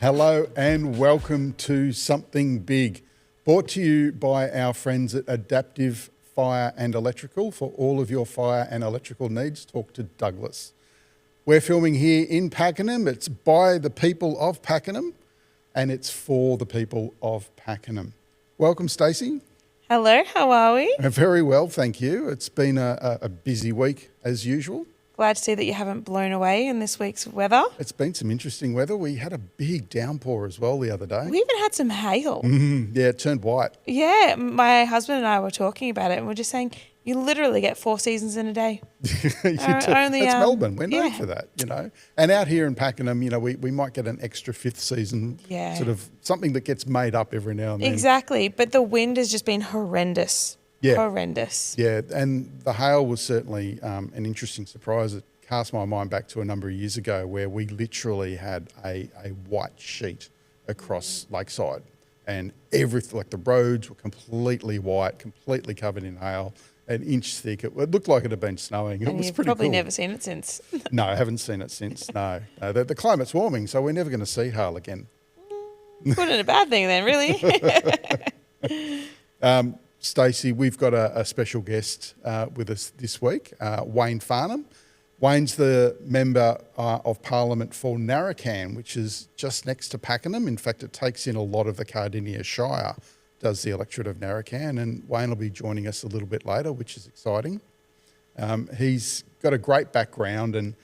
Hello and welcome to Something Big, brought to you by our friends at Adaptive Fire and Electrical. For all of your fire and electrical needs, talk to Douglas. We're filming here in Pakenham. It's by the people of Pakenham and it's for the people of Pakenham. Welcome, Stacey. Hello, how are we? Very well, thank you. It's been a busy week as usual. Glad to see that you haven't blown away in this week's weather. It's been some interesting weather. We had a big downpour as well the other day. We even had some hail. Yeah, it turned white. Yeah, my husband and I were talking about it and we're just saying, you literally get 4 seasons in a day. You do. That's Melbourne. We're known for that, you know. And out here in Pakenham, you know, we might get an extra 5th season, sort of something that gets made up every now and then. Exactly, but the wind has just been horrendous. Yeah. Horrendous. Yeah, and the hail was certainly an interesting surprise. It cast my mind back to a number of years ago where we literally had a white sheet across Lakeside and everything, like the roads were completely white, completely covered in hail, an inch thick. It looked like it had been snowing. It was you've pretty probably cool. never seen it since. No, I haven't seen it since, no. The climate's warming, so we're never going to see hail again. Wasn't a bad thing then, really. Stacey, we've got a special guest with us this week, Wayne Farnham. Wayne's the Member of Parliament for Narracan, which is just next to Pakenham. In fact, it takes in a lot of the Cardinia Shire, does the electorate of Narracan, and Wayne will be joining us a little bit later, which is exciting. He's got a great background and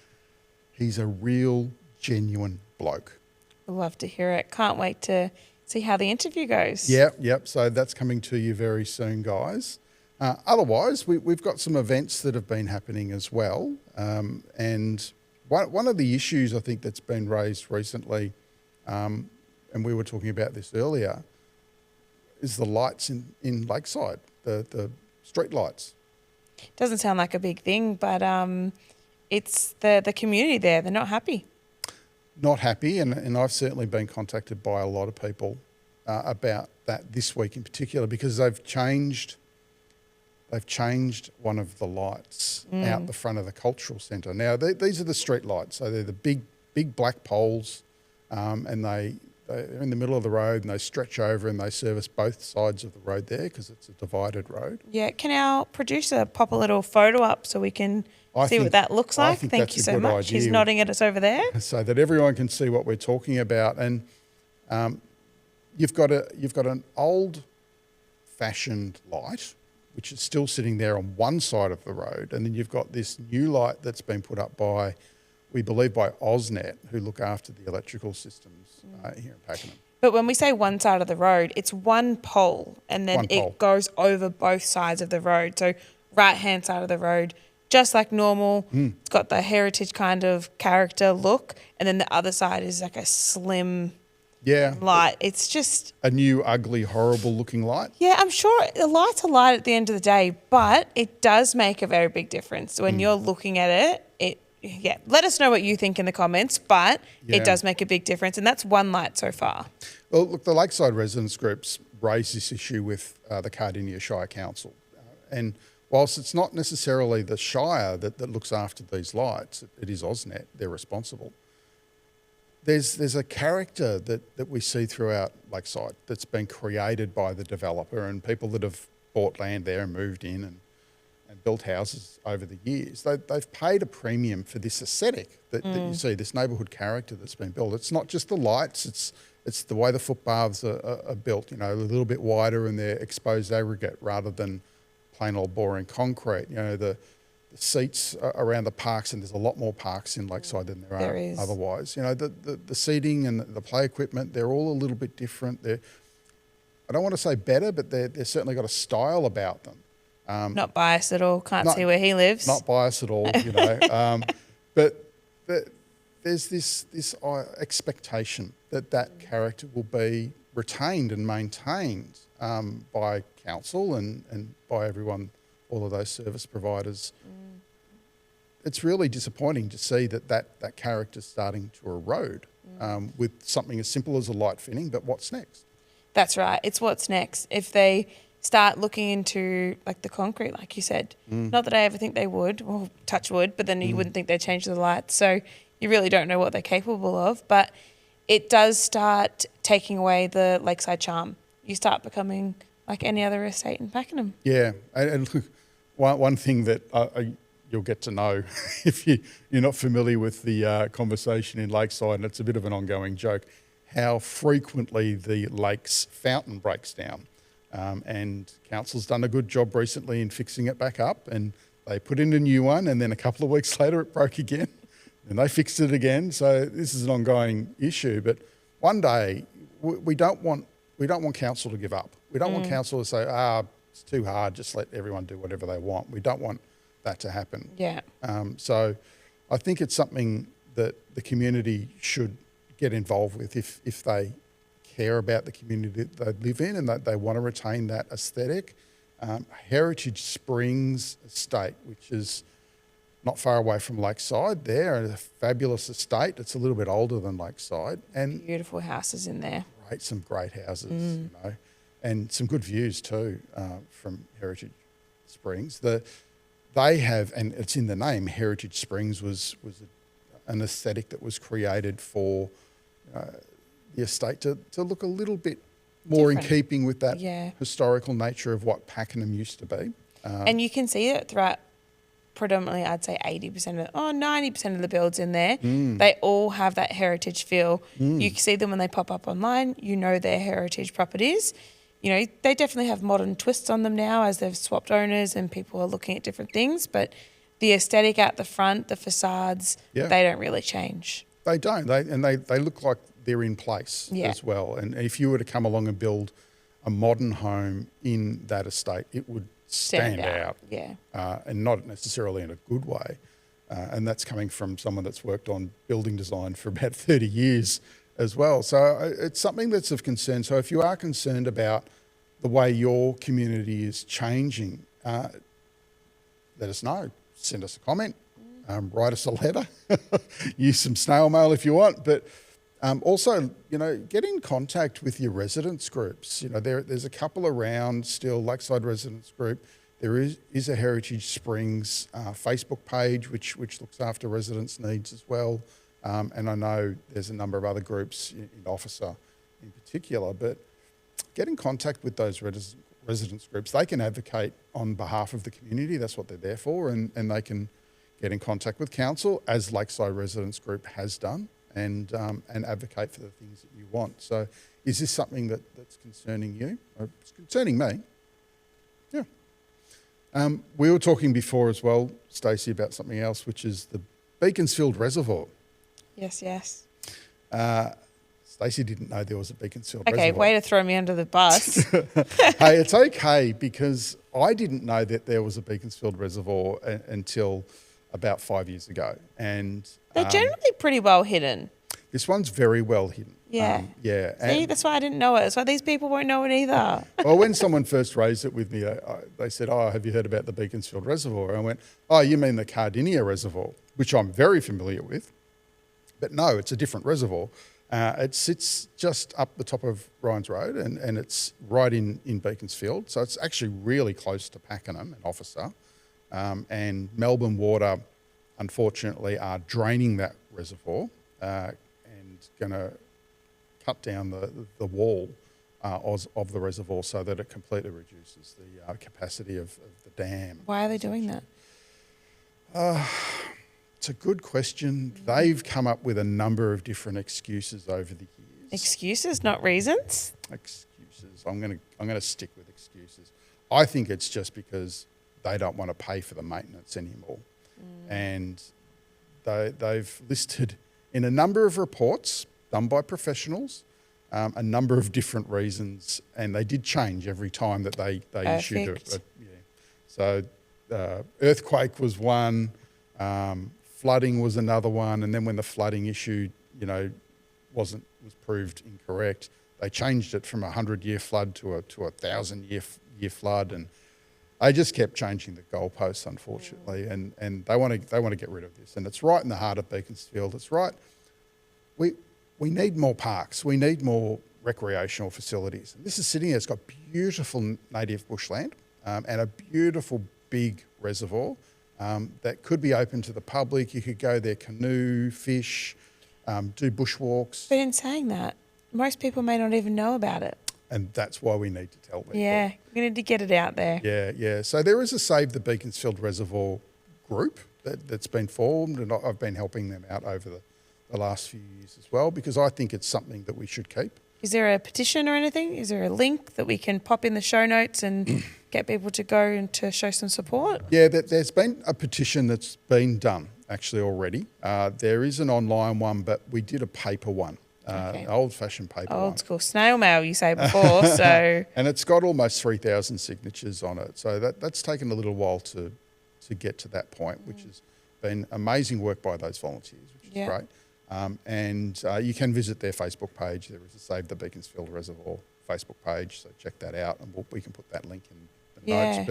he's a real, genuine bloke. Love to hear it. Can't wait to see how the interview goes. Yep. So that's coming to you very soon, guys. Otherwise, we've got some events that have been happening as well. And one of the issues I think that's been raised recently, and we were talking about this earlier, is the lights in Lakeside, the street lights. Doesn't sound like a big thing, but it's the community there. They're not happy. Not happy, and I've certainly been contacted by a lot of people about that this week in particular because they've changed one of the lights out the front of the cultural centre. Now, these are the street lights, so they're the big black poles, and they're in the middle of the road and they stretch over and they service both sides of the road there because it's a divided road. Yeah, can our producer pop a little photo up so we can see what that looks like? Thank you so much. He's nodding at us over there. So that everyone can see what we're talking about. And you've got an old-fashioned light, which is still sitting there on one side of the road, and then you've got this new light that's been put up by, we believe, by AusNet, who look after the electrical systems here in Pakenham. But when we say one side of the road, it's one pole, and then it goes over both sides of the road. So right-hand side of the road, just like normal. It's got the heritage kind of character look, and then the other side is like a slim light. It's just a new, ugly, horrible-looking light. Yeah, I'm sure the lights are light at the end of the day, but it does make a very big difference when you're looking at it. Let us know what you think in the comments, but it does make a big difference, and that's one light so far. Well, look, the Lakeside residents groups raised this issue with the Cardinia Shire Council, and whilst it's not necessarily the Shire that looks after these lights, it is AusNet, they're responsible. There's a character that we see throughout Lakeside that's been created by the developer and people that have bought land there and moved in and built houses over the years. They've paid a premium for this aesthetic that you see, this neighbourhood character that's been built. It's not just the lights, it's the way the footpaths are built, you know, a little bit wider and they're exposed aggregate rather than plain old boring concrete. You know, the seats around the parks, and there's a lot more parks in Lakeside than there are otherwise. You know, the seating and the play equipment, they're all a little bit different. I don't want to say better, but they're certainly got a style about them. Not biased at all. Can't see where he lives. Not biased at all, you know. But there's this expectation that character will be retained and maintained by council and by everyone, all of those service providers. It's really disappointing to see that character's starting to erode with something as simple as a light fitting, but what's next? That's right. It's what's next. If they start looking into like the concrete, like you said, not that I ever think they would, or touch wood, but then you wouldn't think they'd change the lights. So you really don't know what they're capable of. But it does start taking away the lakeside charm. You start becoming like any other estate in Pakenham. Yeah, and look, one thing that you'll get to know if you're not familiar with the conversation in Lakeside, and it's a bit of an ongoing joke, how frequently the lake's fountain breaks down. And council's done a good job recently in fixing it back up, and they put in a new one, and then a couple of weeks later it broke again, and they fixed it again. So this is an ongoing issue. But one day we don't want council to give up. We don't want council to say, it's too hard, just let everyone do whatever they want. We don't want that to happen. Yeah. So I think it's something that the community should get involved with if they care about the community that they live in and that they want to retain that aesthetic. Heritage Springs Estate, which is not far away from Lakeside there, a fabulous estate. It's a little bit older than Lakeside. And beautiful houses in there. Some great houses, you know, and some good views too from Heritage Springs. They have, and it's in the name, Heritage Springs was an aesthetic that was created for the estate to look a little bit more different, in keeping with that historical nature of what Pakenham used to be. And you can see it throughout predominantly, I'd say 90% of the builds in there. They all have that heritage feel. You see them when they pop up online. You know they're heritage properties. You know, they definitely have modern twists on them now as they've swapped owners and people are looking at different things. But the aesthetic out the front, the facades, they don't really change. They don't. They look like they're in place as well. And if you were to come along and build a modern home in that estate, it would stand out. Yeah. And not necessarily in a good way. And that's coming from someone that's worked on building design for about 30 years as well. So it's something that's of concern. So if you are concerned about the way your community is changing, let us know. Send us a comment, write us a letter, use some snail mail if you want. But also, you know, get in contact with your residents groups. You know, there's a couple around still, Lakeside Residents Group. There is a Heritage Springs Facebook page which looks after residents' needs as well. And I know there's a number of other groups in Officer in particular, but get in contact with those residents groups. They can advocate on behalf of the community. That's what they're there for. And they can get in contact with council, as Lakeside Residents Group has done, and advocate for the things that you want. So is this something that's concerning you? It's concerning me. Yeah. We were talking before as well, Stacey, about something else, which is the Beaconsfield Reservoir. Yes. Stacey didn't know there was a Beaconsfield Reservoir. Okay, way to throw me under the bus. Hey, it's okay, because I didn't know that there was a Beaconsfield Reservoir until about 5 years ago. And they're generally pretty well hidden. This one's very well hidden. Yeah. Yeah. See, that's why I didn't know it. That's why these people won't know it either. Well, when someone first raised it with me, they said, have you heard about the Beaconsfield Reservoir? And I went, you mean the Cardinia Reservoir, which I'm very familiar with. But no, it's a different reservoir. It sits just up the top of Ryan's Road and it's right in Beaconsfield. So it's actually really close to Pakenham and Officer. And Melbourne Water, unfortunately, are draining that reservoir and going to cut down the wall of the reservoir so that it completely reduces the capacity of the dam. Why are they doing that? It's a good question. They've come up with a number of different excuses over the years. Excuses, not reasons? Excuses. I'm going to stick with excuses. I think it's just because they don't want to pay for the maintenance anymore. And they've listed in a number of reports done by professionals a number of different reasons, and they did change every time that they issued it. So earthquake was one. Flooding was another one, and then when the flooding issue, was proved incorrect, they changed it from a 100-year flood to a 1,000-year flood, and they just kept changing the goalposts, unfortunately, and they want to get rid of this, and it's right in the heart of Beaconsfield. It's right. We need more parks. We need more recreational facilities. And this is sitting here. It's got beautiful native bushland and a beautiful big reservoir. That could be open to the public. You could go there, canoe, fish. do bushwalks. But in saying that, most people may not even know about it. And that's why we need to tell people. Yeah, we need to get it out there. Yeah. So there is a Save the Beaconsfield Reservoir group that's been formed, and I've been helping them out over the last few years as well, because I think it's something that we should keep. Is there a petition or anything? Is there a link that we can pop in the show notes and get people to go and to show some support? Yeah, there's been a petition that's been done actually already. There is an online one, but we did a paper one. Okay. Old-fashioned paper one. Old school snail mail, you say before, so... And it's got almost 3,000 signatures on it. So that's taken a little while to get to that point, which has been amazing work by those volunteers, which is great. And you can visit their Facebook page. There is a Save the Beaconsfield Reservoir Facebook page, so check that out, and we can put that link in the notes.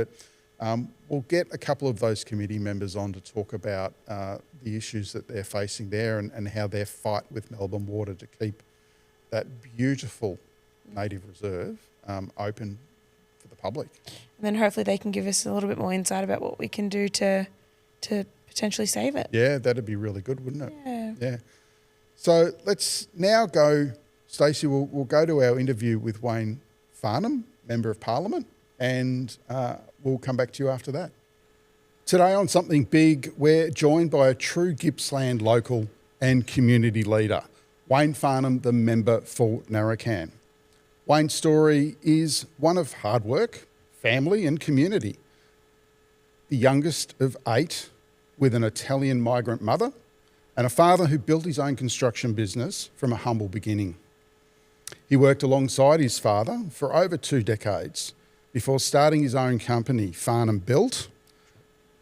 But we'll get a couple of those committee members on to talk about the issues that they're facing there and how their fight with Melbourne Water to keep that beautiful native reserve open for the public. And then hopefully they can give us a little bit more insight about what we can do to potentially save it. Yeah, that'd be really good, wouldn't it? Yeah. So let's now go, Stacey, we'll go to our interview with Wayne Farnham, Member of Parliament, and we'll come back to you after that. Today on Something Big, we're joined by a true Gippsland local and community leader, Wayne Farnham, the member for Narracan. Wayne's story is one of hard work, family and community. The youngest of 8 with an Italian migrant mother and a father who built his own construction business from a humble beginning. He worked alongside his father for over 2 decades before starting his own company, Farnham Built,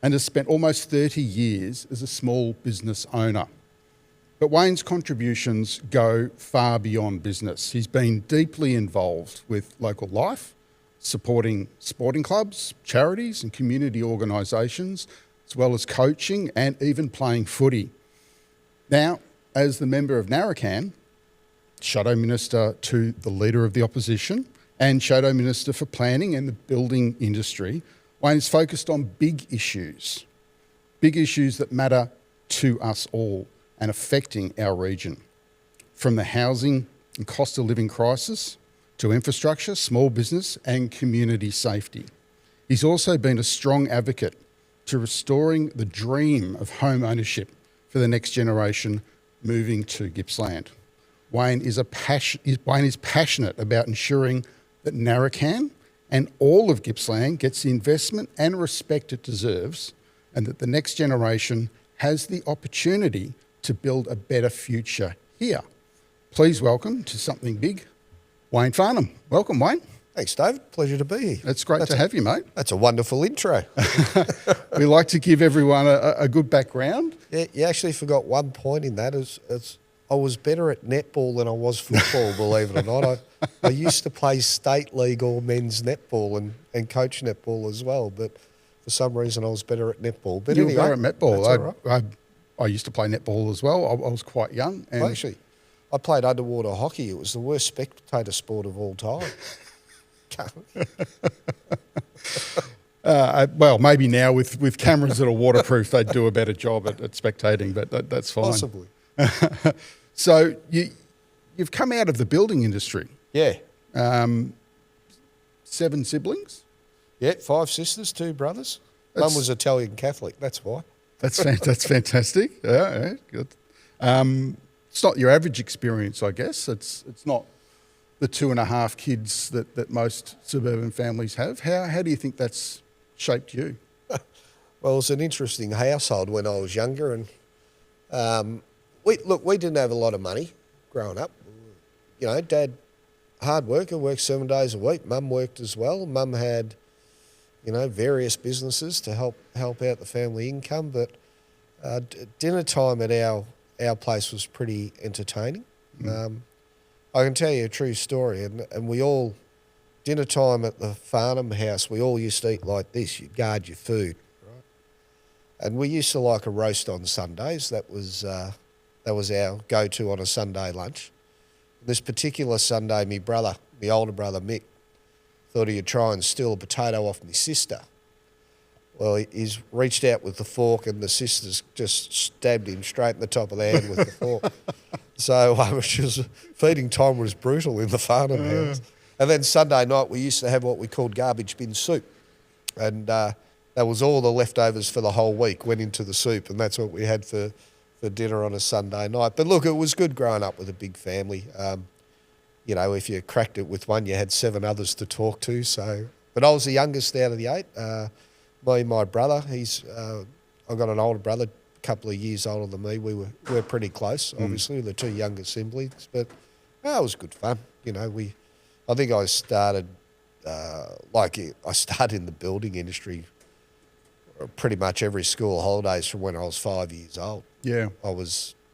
and has spent almost 30 years as a small business owner. But Wayne's contributions go far beyond business. He's been deeply involved with local life, supporting sporting clubs, charities and community organisations, as well as coaching and even playing footy. Now, as the member of Narracan, Shadow Minister to the Leader of the Opposition and Shadow Minister for Planning and the Building Industry, Wayne is focused on big issues that matter to us all and affecting our region. From the housing and cost of living crisis to infrastructure, small business and community safety. He's also been a strong advocate to restoring the dream of home ownership for the next generation moving to Gippsland. Wayne is passionate about ensuring that Narracan and all of Gippsland gets the investment and respect it deserves, and that the next generation has the opportunity to build a better future here. Please welcome to Something Big, Wayne Farnham. Welcome, Wayne. Thanks, David. Pleasure to be here. It's great to have you, mate. That's a wonderful intro. We like to give everyone a good background. Yeah, you actually forgot one point in that. I was better at netball than I was football, believe it or not. I used to play state league or men's netball and coach netball as well, but for some reason I was better at netball. But You anyway, were better at netball. right. I used to play netball as well. I was quite young. And I played underwater hockey. It was the worst spectator sport of all time. Well, maybe now with cameras that are waterproof, they'd do a better job at spectating, but that's fine. Possibly. So you've come out of the building industry. Yeah. 7 siblings? Yeah, 5 sisters, 2 brothers. Mum was Italian Catholic, that's why. That's fantastic. Yeah, good. It's not your average experience, I guess. It's not the 2.5 kids that most suburban families have. How do you think that's shaped you? Well, it was an interesting household when I was younger, and we didn't have a lot of money growing up. You know, Dad, hard worker, worked 7 days a week. Mum worked as well. Mum had, various businesses to help out the family income, but dinner time at our place was pretty entertaining. I can tell you a true story, and we all, dinner time at the Farnham house, we all used to eat like this. You'd guard your food, right? And we used to like a roast on Sundays. That was our go-to on a Sunday lunch. This particular Sunday, my older brother Mick, thought he'd try and steal a potato off my sister. Well, he's reached out with the fork and the sister's just stabbed him straight in the top of the head with the fork. So feeding time was brutal in the Farnham house. And then Sunday night we used to have what we called garbage bin soup. And that was all the leftovers for the whole week went into the soup, and that's what we had for dinner on a Sunday night. But look, it was good growing up with a big family. You know, if you cracked it with one, you had 7 others to talk to. So, but I was the youngest out of the 8. Me and my brother, I've got an older brother, a couple of years older than me. We're pretty close, obviously, the 2 younger siblings. But it was good fun. You know, I think I started I started in the building industry pretty much every school holidays from when I was 5 years old. Yeah.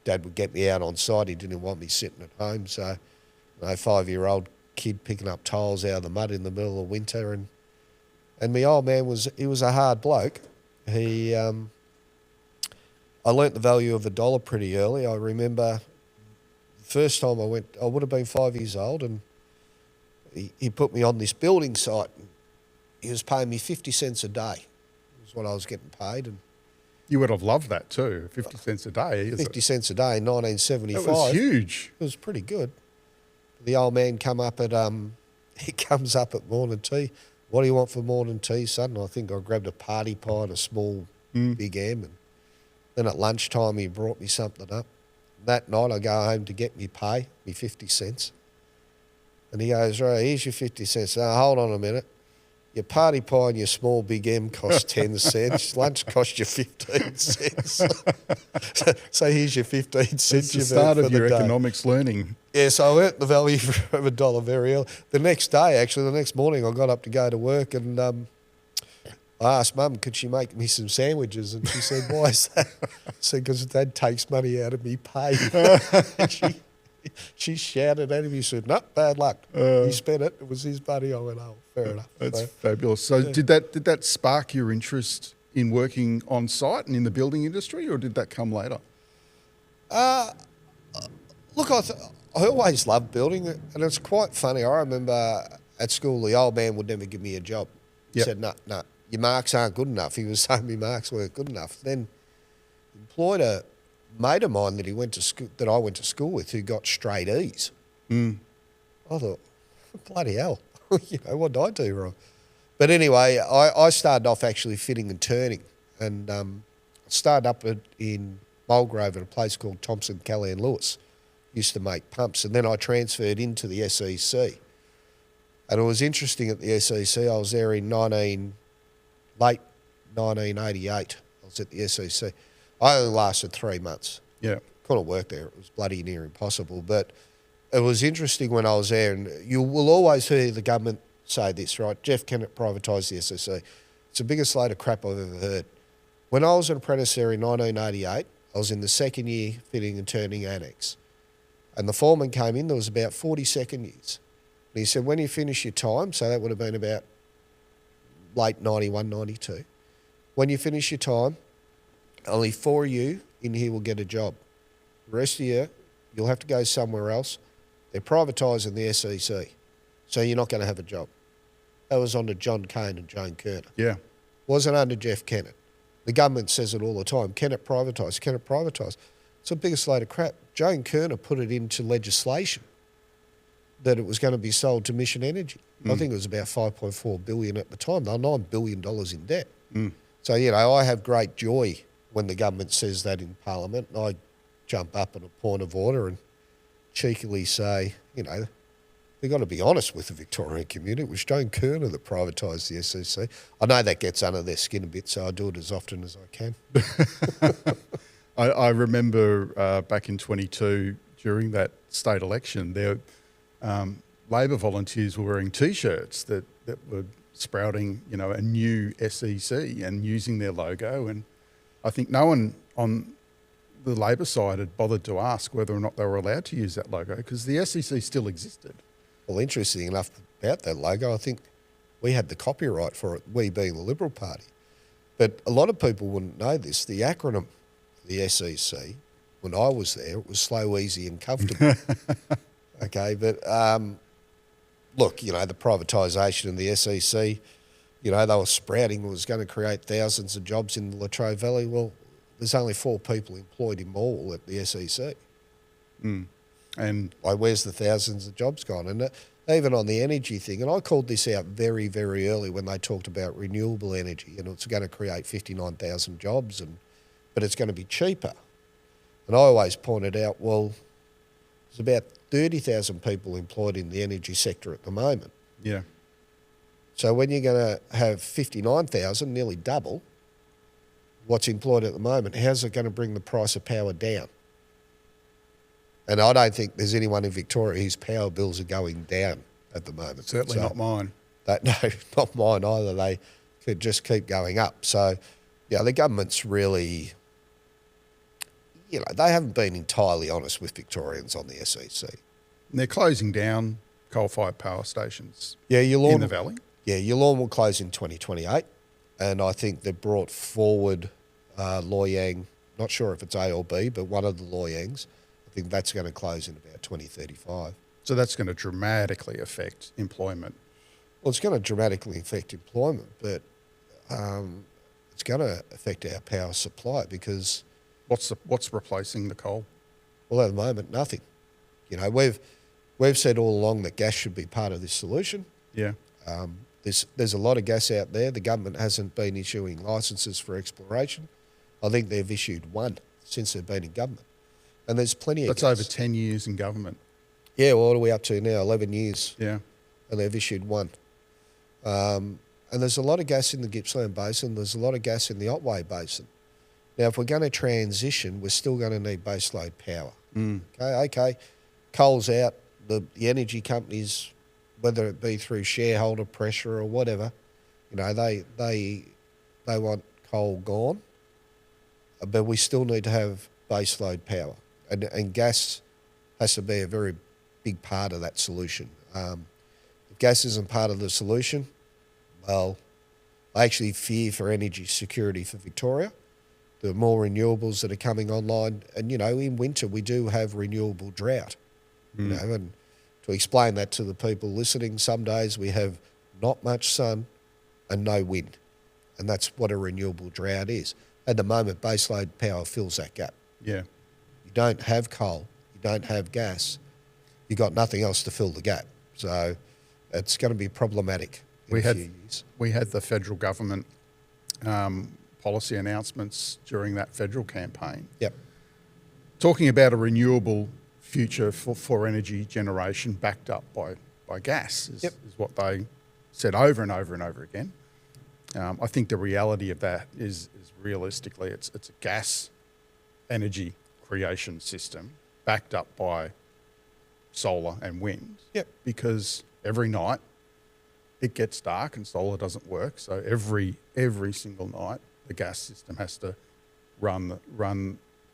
Dad would get me out on site. He didn't want me sitting at home. So, you know, 5-year-old kid picking up tiles out of the mud in the middle of winter. And my old man he was a hard bloke. I learnt the value of $1 pretty early. I remember the first time I would have been 5 years old, and he put me on this building site. He was paying me 50 cents a day. Was what I was getting paid. And you would have loved that too, 50 cents a day. 50 cents a day in 1975. That was huge. It was pretty good. The old man he comes up at morning tea. What do you want for morning tea, son? And I think I grabbed a party pie and a small Big M. And then at lunchtime he brought me something up. That night I go home to get me pay, me 50 cents. And he goes, right, here's your 50 cents. Now, hold on a minute. Your party pie and your small Big M cost 10 cents. Lunch cost you 15 cents. so here's your 15 cents. It's the start of your economics learning. Yeah, so I earned the value of $1 very early. The next morning, I got up to go to work, and I asked Mum, could she make me some sandwiches? And she said, why is that? I said, because Dad takes money out of me pay. She shouted at him. He said, "No, bad luck. He spent it. It was his money." I went, "Oh, fair enough." That's fabulous. So, yeah. Did that spark your interest in working on site and in the building industry, or did that come later? Look, I always loved building, and it's quite funny. I remember at school, the old man would never give me a job. He said, "No, your marks aren't good enough." He was saying my marks weren't good enough. Then he employed a mate of mine that I went to school with, who got straight E's. I thought, bloody hell, you know, what did I do wrong? But anyway, I started off actually fitting and turning, and started up in Mulgrove at a place called Thompson, Kelly and Lewis. Used to make pumps, and then I transferred into the SEC. And it was interesting at the SEC. I was there in late 1988. I was at the SEC. I only lasted 3 months. Yeah. Couldn't work there. It was bloody near impossible. But it was interesting when I was there, and you will always hear the government say this, right? Jeff Kennett privatised the SEC. It's the biggest load of crap I've ever heard. When I was an apprentice there in 1988, I was in the second year fitting and turning annex. And the foreman came in, there was about 40 second years. And he said, when you finish your time, so that would have been about late 91, 92, when you finish your time, only 4 of you in here will get a job. The rest of you, you'll have to go somewhere else. They're privatising the SEC, so you're not going to have a job. That was under John Cain and Joan Kerner. Yeah. Wasn't under Jeff Kennett. The government says it all the time. Kennett privatised, Kennett privatised. It's the biggest load of crap. Joan Kerner put it into legislation that it was going to be sold to Mission Energy. I think it was about $5.4 billion at the time. They were $9 billion in debt. So, you know, I have great joy when the government says that in Parliament. I jump up at a point of order and cheekily say, you know, they've got to be honest with the Victorian community. It was Joan Kerner that privatised the SEC. I know that gets under their skin a bit, so I do it as often as I can. I remember back in 22, during that state election, there Labor volunteers were wearing T-shirts that were sprouting, you know, a new SEC and using their logo. And I think no one on the Labor side had bothered to ask whether or not they were allowed to use that logo, because the SEC still existed. Well, interesting enough about that logo, I think we had the copyright for it, we being the Liberal Party. But a lot of people wouldn't know this. The acronym for the SEC, when I was there, it was slow, easy and comfortable. Okay, but look, you know, the privatisation in the SEC, you know, they were sprouting, it was going to create thousands of jobs in the Latrobe Valley. Well, there's only 4 people employed in Morwell at the SEC. And like, where's the thousands of jobs gone? And even on the energy thing, and I called this out very, very early when they talked about renewable energy, and it's going to create 59,000 jobs, but it's going to be cheaper. And I always pointed out, well, there's about 30,000 people employed in the energy sector at the moment. yeah, So when you're going to have 59,000, nearly double what's employed at the moment, how's it going to bring the price of power down? And I don't think there's anyone in Victoria whose power bills are going down at the moment. certainly not mine. No, not mine either. They could just keep going up. So, yeah, the government's really, they haven't been entirely honest with Victorians on the SEC. And they're closing down coal-fired power stations Yeah, in the valley. Yeah, Yallourn will close in 2028, and I think they've brought forward Loy Yang, not sure if it's A or B, but one of the Loy Yangs. I think that's going to close in about 2035. So that's going to dramatically affect employment. Well, it's going to dramatically affect employment, but it's going to affect our power supply because... What's replacing the coal? Well, at the moment, nothing. We've said all along that gas should be part of this solution. Yeah. There's a lot of gas out there. The government hasn't been issuing licences for exploration. I think they've issued one since they've been in government. And there's plenty of That's gas. over 10 years in government. Yeah, well, what are we up to now? 11 years. Yeah. And they've issued one. And there's a lot of gas in the Gippsland Basin. There's a lot of gas in the Otway Basin. Now, if we're going to transition, we're still going to need baseload power. Okay, coal's out. The energy companies, whether it be through shareholder pressure or whatever, they want coal gone. But we still need to have baseload power. And gas has to be a very big part of that solution. If gas isn't part of the solution, well, I actually fear for energy security for Victoria. There are more renewables that are coming online. And, in winter we do have renewable drought. And to explain that to the people listening, some days we have not much sun and no wind. And that's what a renewable drought is. At the moment, baseload power fills that gap. Yeah. You don't have coal, you don't have gas, you've got nothing else to fill the gap. So it's going to be problematic in a few years. We had the federal government policy announcements during that federal campaign. Yep. Talking about a renewable future for energy generation backed up by gas is what they said over and over and over again. I think the reality of that is realistically it's a gas energy creation system backed up by solar and wind. Yep. Because every night it gets dark and solar doesn't work, so every single night the gas system has to run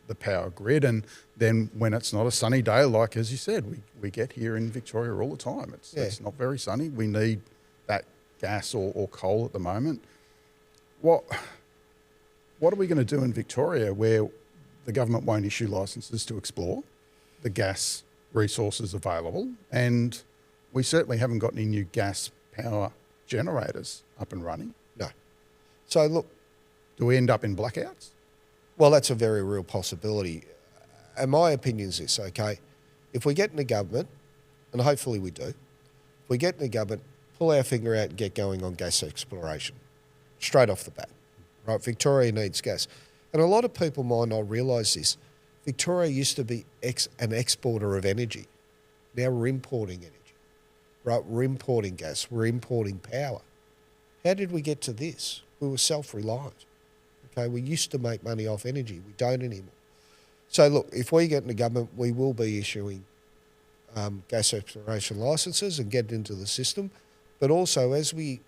the power grid, and then when it's not a sunny day, like as you said, we get here in Victoria all the time. It's not very sunny. We need that gas or coal at the moment. What are we going to do in Victoria where the government won't issue licences to explore the gas resources available, and we certainly haven't got any new gas power generators up and running? No. So look, do we end up in blackouts? Well, that's a very real possibility. And my opinion is this, okay? If we get in the government, and hopefully we do, if we get in the government, pull our finger out and get going on gas exploration, straight off the bat, right? Victoria needs gas. And a lot of people might not realise this. Victoria used to be an exporter of energy. Now we're importing energy, right? We're importing gas. We're importing power. How did we get to this? We were self-reliant. Okay, we used to make money off energy. We don't anymore. So look, if we get into government, we will be issuing gas exploration licences and get into the system. But also, as we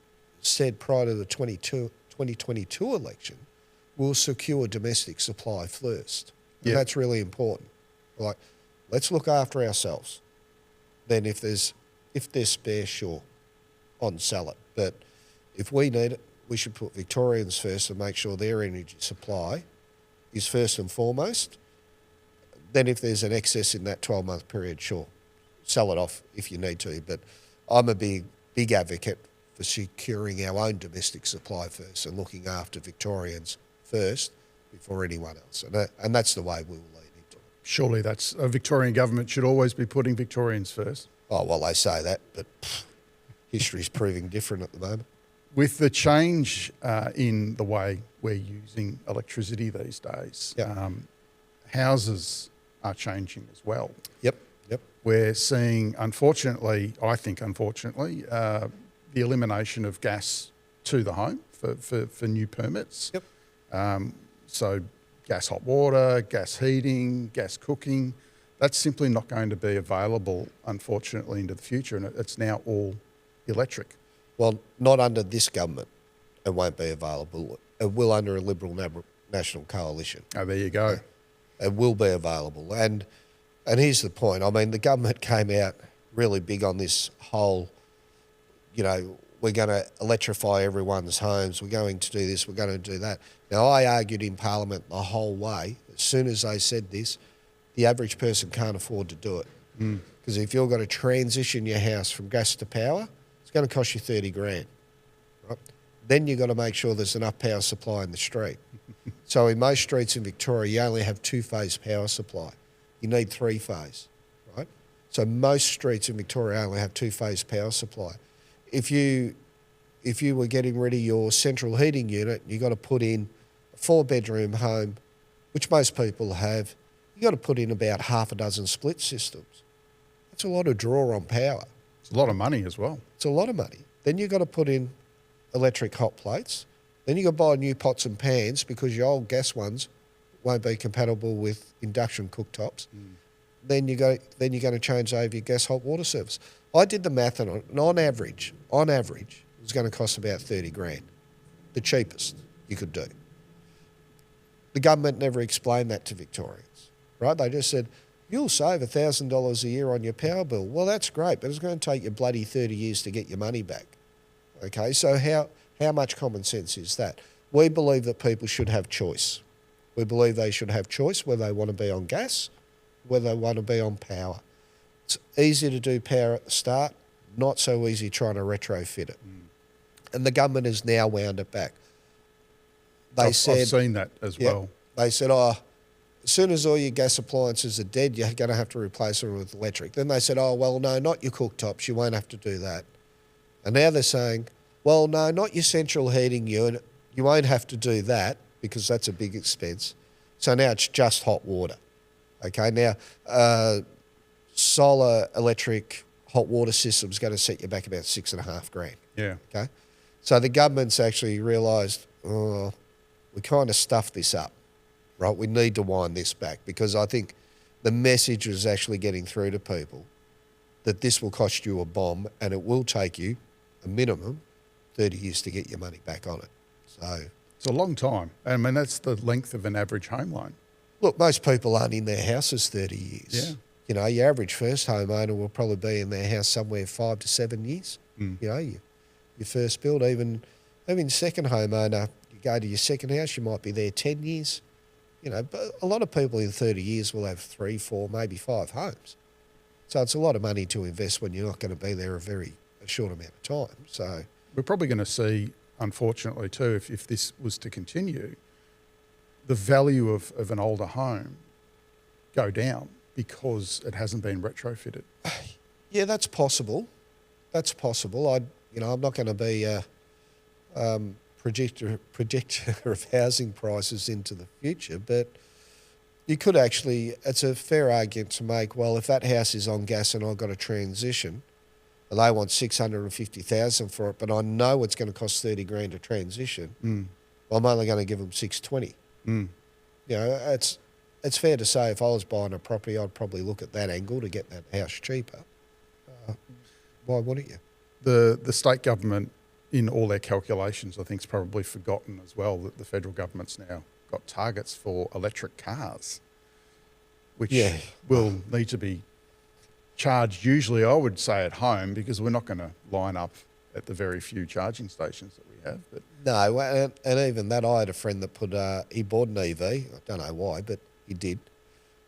said prior to the 2022 election, we'll secure domestic supply first. And that's really important. Like, let's look after ourselves. Then if there's spare, sure, sell it. But if we need it, we should put Victorians first and make sure their energy supply is first and foremost. Then if there's an excess in that 12-month period, sure, sell it off if you need to. But I'm a big advocate for securing our own domestic supply first and looking after Victorians first before anyone else. And that's the way we will lead into it. Surely that's a Victorian government should always be putting Victorians first. Oh, well, they say that, but history's proving different at the moment. With the change in the way we're using electricity these days, Yep. houses are changing as well. Yep. We're seeing, unfortunately, the elimination of gas to the home for new permits. Yep. So gas hot water, gas heating, gas cooking, that's simply not going to be available, unfortunately, into the future, and it's now all electric. Well, not under this government. It won't be available. It will under a Liberal National Coalition. Oh, there you go. It will be available. And here's the point. I mean, the government came out really big on this whole, we're going to electrify everyone's homes. We're going to do this. We're going to do that. Now, I argued in Parliament the whole way. As soon as they said this, the average person can't afford to do it. Because if you're going to transition your house from gas to power, it's going to cost you 30 grand. Right? Then you've got to make sure there's enough power supply in the street. So in most streets in Victoria, you only have two-phase power supply. You need three-phase, right? So most streets in Victoria only have two-phase power supply. If you were getting rid of your central heating unit, you got to put in a 4-bedroom home, which most people have. You got to put in about half a dozen split systems. That's a lot of draw on power. It's a lot of money as well. It's a lot of money. Then you got to put in electric hot plates. Then you got to buy new pots and pans because your old gas ones won't be compatible with induction cooktops. Then you're going to change over your gas hot water service. I did the math on it, and on average, it was going to cost about 30 grand, the cheapest you could do. The government never explained that to Victorians, right? They just said, you'll save $1,000 a year on your power bill. Well, that's great, but it's going to take you bloody 30 years to get your money back. Okay, so how much common sense is that? We believe that people should have choice. We believe they should have choice whether they want to be on gas, whether they want to be on power. It's easy to do power at the start, not so easy trying to retrofit it. And the government has now wound it back. I've seen that as well. They said, as soon as all your gas appliances are dead, you're going to have to replace them with electric. Then they said, well, no, not your cooktops. You won't have to do that. And now they're saying, well, no, not your central heating unit. You won't have to do that because that's a big expense. So now it's just hot water. Okay, now solar electric hot water system is going to set you back about $6.5 grand. Yeah. Okay, so the government's actually realised, we kind of stuffed this up, right? We need to wind this back because I think the message was actually getting through to people that this will cost you a bomb and it will take you a minimum 30 years to get your money back on it. So it's a long time. I mean, that's the length of an average home loan. Look, most people aren't in their houses 30 years. Yeah. Your average first homeowner will probably be in their house somewhere 5 to 7 years. Your first build, even second homeowner, you go to your second house, you might be there 10 years. But a lot of people in 30 years will have 3, 4, maybe 5 homes. So it's a lot of money to invest when you're not going to be there a short amount of time. So we're probably going to see, unfortunately too, if this was to continue, the value of an older home go down because it hasn't been retrofitted. Yeah, that's possible. That's possible. I'm not going to be a predictor of housing prices into the future, but you could actually, it's a fair argument to make, well, if that house is on gas and I've got a transition, and they want $650,000 for it, but I know it's going to cost 30 grand to transition, I'm only going to give them 620. It's fair to say if I was buying a property, I'd probably look at that angle to get that house cheaper. Why wouldn't you? The state government, in all their calculations, I think, has probably forgotten as well that the federal government's now got targets for electric cars, which will need to be charged usually, I would say, at home, because we're not going to line up at the very few charging stations that we have. But no, and even that, I had a friend that he bought an EV. I don't know why, but he did.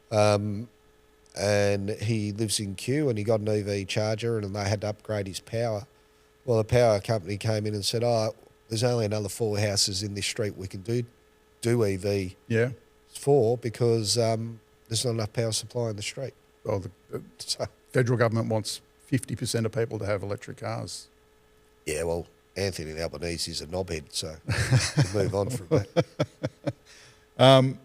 And he lives in Kew, and he got an EV charger, and they had to upgrade his power. Well, the power company came in and said, there's only another 4 houses in this street we can do EV for, because there's not enough power supply in the street. Well, the federal government wants 50% of people to have electric cars. Yeah, well, Anthony Albanese's a knobhead, so we'll move on from that.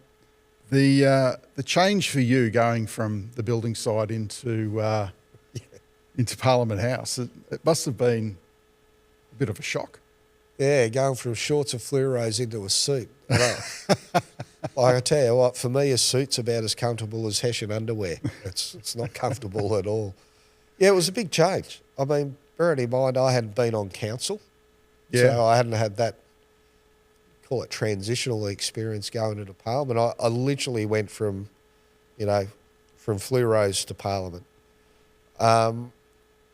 The change for you going from the building side into Parliament House, it must have been a bit of a shock. Yeah, going from shorts and fluoros into a suit. I tell you what, for me, a suit's about as comfortable as Hessian underwear. It's not comfortable at all. Yeah, it was a big change. I mean, bearing in mind I hadn't been on council, so I hadn't had that, call it transitional experience going into Parliament. I literally went from fluoros to Parliament.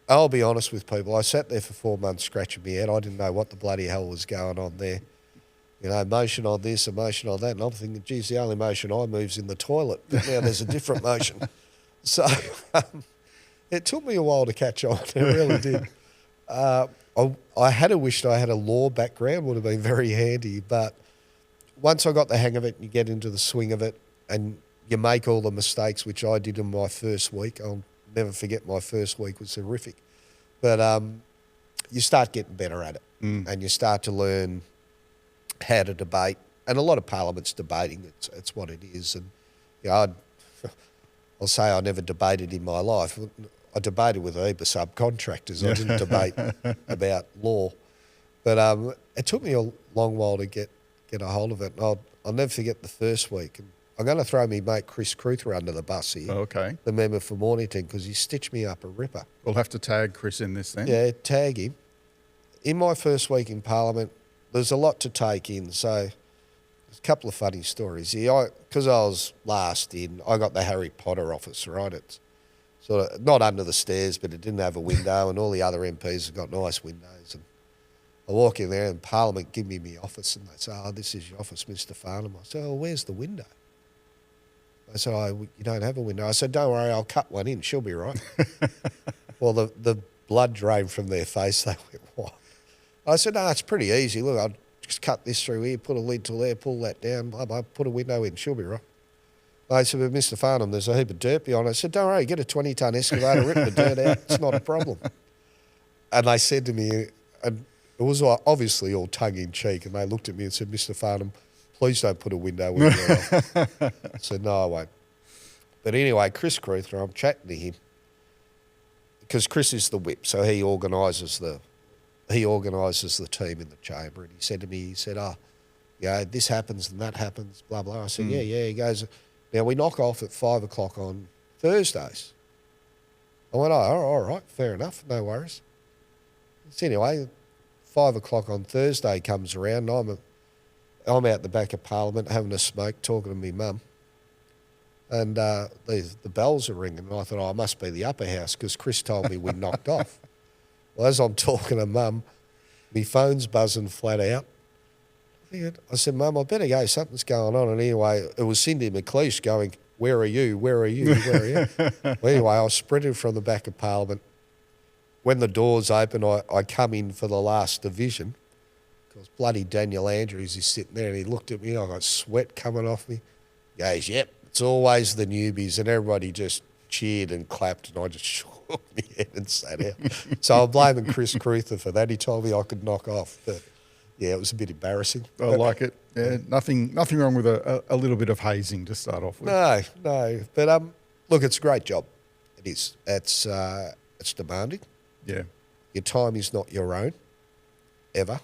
I'll be honest with people. I sat there for 4 months scratching my head. I didn't know what the bloody hell was going on there. Motion on this, a motion on that. And I'm thinking, geez, the only motion I move's in the toilet. But now there's a different motion. So it took me a while to catch on. It really did. I had wished I had a law background. Would have been very handy. But once I got the hang of it, you get into the swing of it, and you make all the mistakes, which I did in my first week. I'll never forget my first week was horrific. But you start getting better at it, and you start to learn how to debate. And a lot of Parliament's debating. It's what it is. And I'll say I never debated in my life. I debated with a heap of subcontractors. I didn't debate about law. But it took me a long while to get a hold of it. And I'll never forget the first week. And I'm going to throw me mate Chris Cruther under the bus here. Oh, okay. The member for Mornington, because he stitched me up a ripper. We'll have to tag Chris in this then. Yeah, tag him. In my first week in Parliament, there's a lot to take in. So there's a couple of funny stories here. Because I was last in, I got the Harry Potter office, right? It's sort of not under the stairs, but it didn't have a window, and all the other MPs have got nice windows. And I walk in there, and Parliament give me my office, and they say, "Oh, this is your office, Mr. Farnham." I said, "Oh, where's the window?" I said, "Oh, you don't have a window." I said, "Don't worry, I'll cut one in. She'll be right." Well, the blood drained from their face. They went, "What?" I said, "No, it's pretty easy. Look, I'll just cut this through here, put a lid to there, pull that down, blah, blah, put a window in. She'll be right." I said, "But Mr. Farnham, there's a heap of dirt behind it." I said, "Don't worry, get a 20-ton excavator, rip the dirt out. It's not a problem." And they said to me, and it was obviously all tongue-in-cheek, and they looked at me and said, "Mr. Farnham, please don't put a window in your office." I said, "No, I won't." But anyway, Chris Cruther, I'm chatting to him, because Chris is the whip, so he organises the team in the chamber. And he said to me, this happens and that happens, blah, blah. I said, yeah. He goes, "Now, we knock off at 5 o'clock on Thursdays." I went, "Oh, all right, fair enough, no worries." So anyway, 5 o'clock on Thursday comes around, and I'm out the back of Parliament having a smoke, talking to me mum. And the bells are ringing, and I thought, it must be the upper house, because Chris told me we knocked off. Well, as I'm talking to mum, my phone's buzzing flat out. I said, "Mum, I better go, something's going on." And anyway, it was Cindy McLeish going, "Where are you? Where are you? Where are you?" Well, anyway, I was sprinting from the back of Parliament. When the doors open, I come in for the last division, because bloody Daniel Andrews is sitting there, and he looked at me, I got sweat coming off me. He goes, "Yep, it's always the newbies," and everybody just cheered and clapped, and I just shook my head and sat out. So I'm blaming Chris Cruther for that. He told me I could knock off, but yeah, it was a bit embarrassing. I like it. Yeah, nothing wrong with a little bit of hazing to start off with. No. But look, it's a great job. It is. It's demanding. Yeah. Your time is not your own, ever.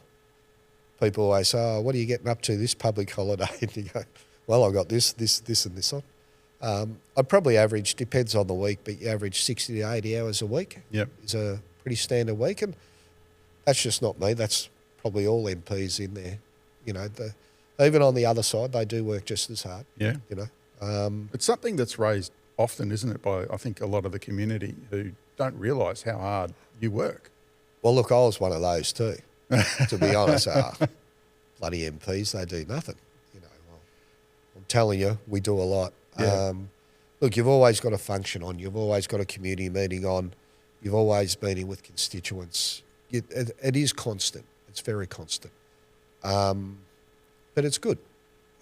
People always say, "Oh, what are you getting up to this public holiday?" And you go, "Well, I've got this, and this on." I'd probably average, depends on the week, but you average 60 to 80 hours a week. Yep. It's a pretty standard week, and that's just not me. That's probably all MPs in there. Even on the other side, they do work just as hard. Yeah. It's something that's raised often, isn't it, by I think a lot of the community who don't realise how hard you work. Well, look, I was one of those too. To be honest, bloody MPs, they do nothing. I'm telling you, we do a lot. Yeah. Look, you've always got a function on. You've always got a community meeting on. You've always meeting with constituents. It is constant. It's very constant. But it's good.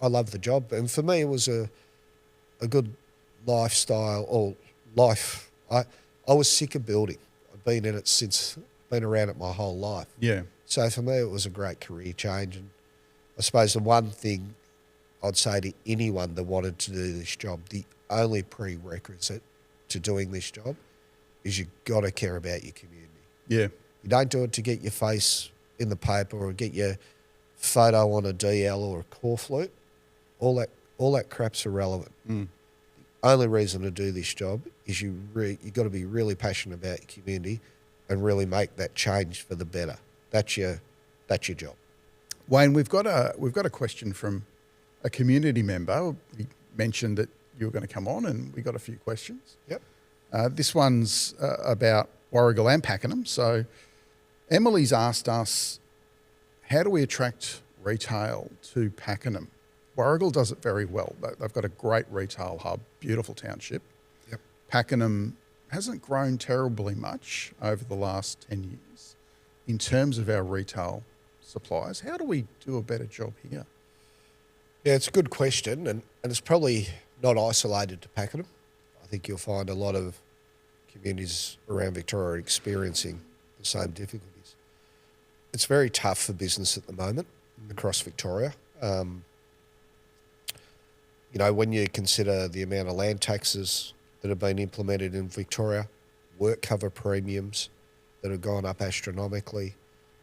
I love the job. And for me, it was a good lifestyle or life. I was sick of building. I've been in it been around it my whole life. Yeah. So for me, it was a great career change. And I suppose the one thing I'd say to anyone that wanted to do this job, the only prerequisite to doing this job is you've got to care about your community. Yeah. You don't do it to get your face in the paper or get your photo on a DL or a core flute. All that crap's irrelevant. The only reason to do this job is you got to be really passionate about your community and really make that change for the better. That's your job. Wayne, we've got a question from a community member. We mentioned that you were going to come on, and we got a few questions. Yep. This one's about Warragul and Pakenham. So Emily's asked us, how do we attract retail to Pakenham? Warragul does it very well. They've got a great retail hub, beautiful township. Yep. Pakenham hasn't grown terribly much over the last 10 years in terms of our retail supplies. How do we do a better job here? Yeah, it's a good question, and it's probably not isolated to Pakenham. I think you'll find a lot of communities around Victoria are experiencing the same difficulties. It's very tough for business at the moment across Victoria. When you consider the amount of land taxes that have been implemented in Victoria, work cover premiums that have gone up astronomically,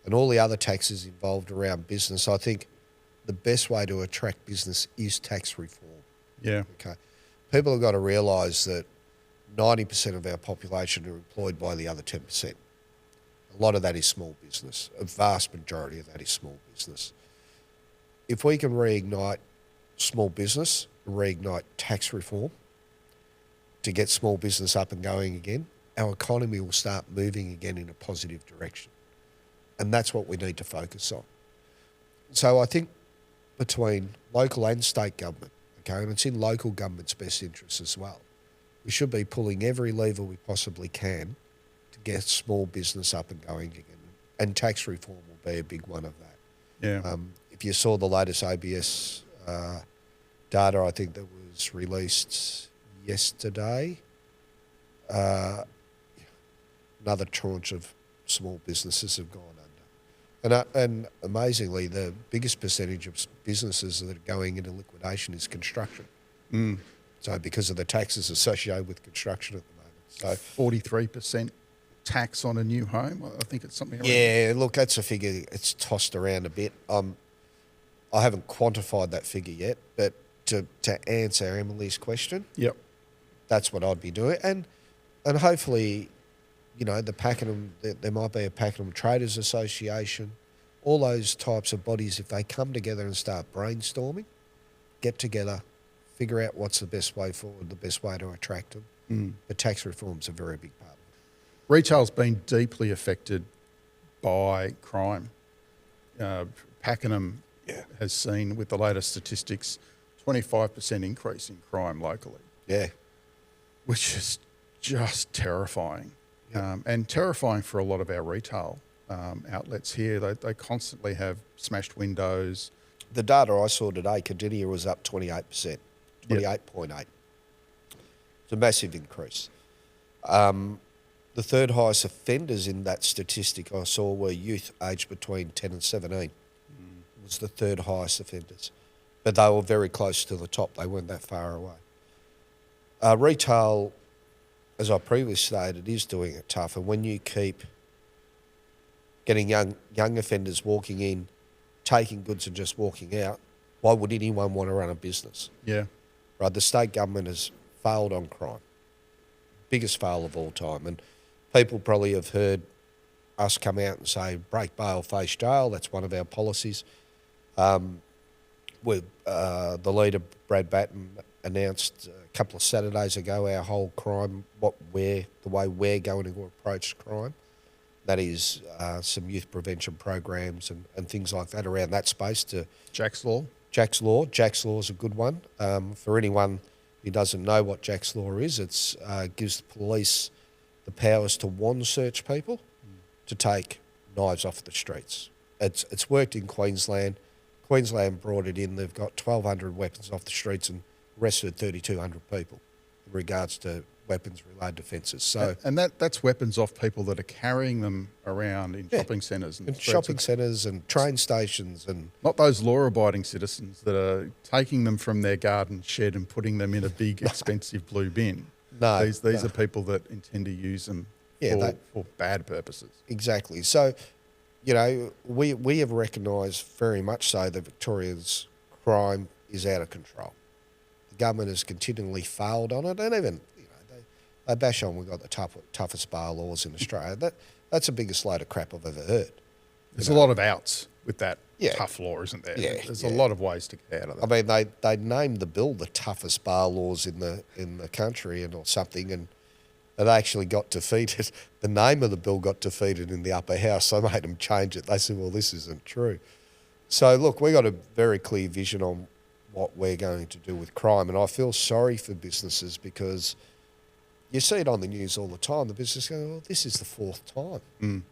and all the other taxes involved around business, I think the best way to attract business is tax reform. Yeah. Okay. People have got to realise that 90% of our population are employed by the other 10%. A lot of that is small business. A vast majority of that is small business. If we can reignite small business, reignite tax reform to get small business up and going again, our economy will start moving again in a positive direction. And that's what we need to focus on. So I think between local and state government, okay, and it's in local government's best interest as well, we should be pulling every lever we possibly can to get small business up and going again. And tax reform will be a big one of that. Yeah. If you saw the latest ABS data, I think that was released yesterday, another tranche of small businesses have gone under. And amazingly, the biggest percentage of businesses that are going into liquidation is construction. So because of the taxes associated with construction at the moment. So 43% tax on a new home. I think it's something around. Yeah, look, that's a figure. It's tossed around a bit. I haven't quantified that figure yet, but to answer Emily's question, yep, that's what I'd be doing. And hopefully, the Pakenham, there might be a Pakenham Traders Association, all those types of bodies, if they come together and start brainstorming, get together, figure out what's the best way forward, the best way to attract them. But tax reform's a very big part of it. Retail's been deeply affected by crime. Pakenham has seen, with the latest statistics, 25% increase in crime locally. Yeah. Which is just terrifying. And terrifying for a lot of our retail outlets here. They constantly have smashed windows. The data I saw today, Cardinia was up 28%, 28.8. It's a massive increase. The third highest offenders in that statistic I saw were youth aged between 10 and 17. It was the third highest offenders. But they were very close to the top. They weren't that far away. Retail, as I previously stated, is doing it tough. And when you keep getting young offenders walking in, taking goods and just walking out, why would anyone want to run a business? Yeah. Right, the state government has failed on crime. Biggest fail of all time. And people probably have heard us come out and say, break bail, face jail. That's one of our policies. With the leader, Brad Batten, announced a couple of Saturdays ago our whole crime, the way we're going to approach crime. That is some youth prevention programs and things like that around that space. To Jack's Law. Jack's Law. Jack's Law is a good one. For anyone who doesn't know what Jack's Law is, it gives the police the powers to wand search people to take knives off the streets. It's worked in Queensland. Queensland brought it in. They've got 1,200 weapons off the streets and arrested 3,200 people. regards to weapons-related offences. So, and that's weapons off people that are carrying them around in shopping centres and shopping centres and train stations, and not those law-abiding citizens that are taking them from their garden shed and putting them in a big, expensive blue bin. No, these are people that intend to use them for bad purposes. Exactly. So, you know, we have recognised very much so that Victoria's crime is out of control. The government has continually failed on it, and even, you know, they bash on we've got the toughest bail laws in Australia. That's the biggest load of crap I've ever heard. There's a lot of outs with that tough law, isn't there? Yeah, there's a lot of ways to get out of that. I mean, they named the bill the toughest bail laws in the country or something, and it actually got defeated. The name of the bill got defeated in the upper house. So they made them change it. They said, well, this isn't true. So, look, we got a very clear vision on what we're going to do with crime, and I feel sorry for businesses because you see it on the news all the time. The business go, well, this is the fourth time. You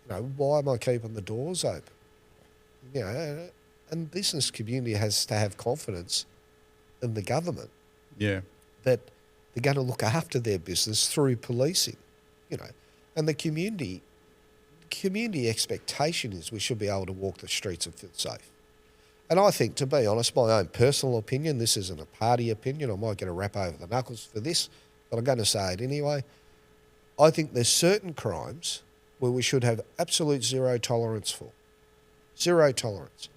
know, why am I keeping the doors open? You know, and business community has to have confidence in the government. Yeah. That they're going to look after their business through policing, you know. And the community expectation is we should be able to walk the streets and feel safe. And I think, to be honest, my own personal opinion, this isn't a party opinion, I might get a rap over the knuckles for this, but I'm going to say it anyway. I think there's certain crimes where we should have absolute zero tolerance for. Zero tolerance.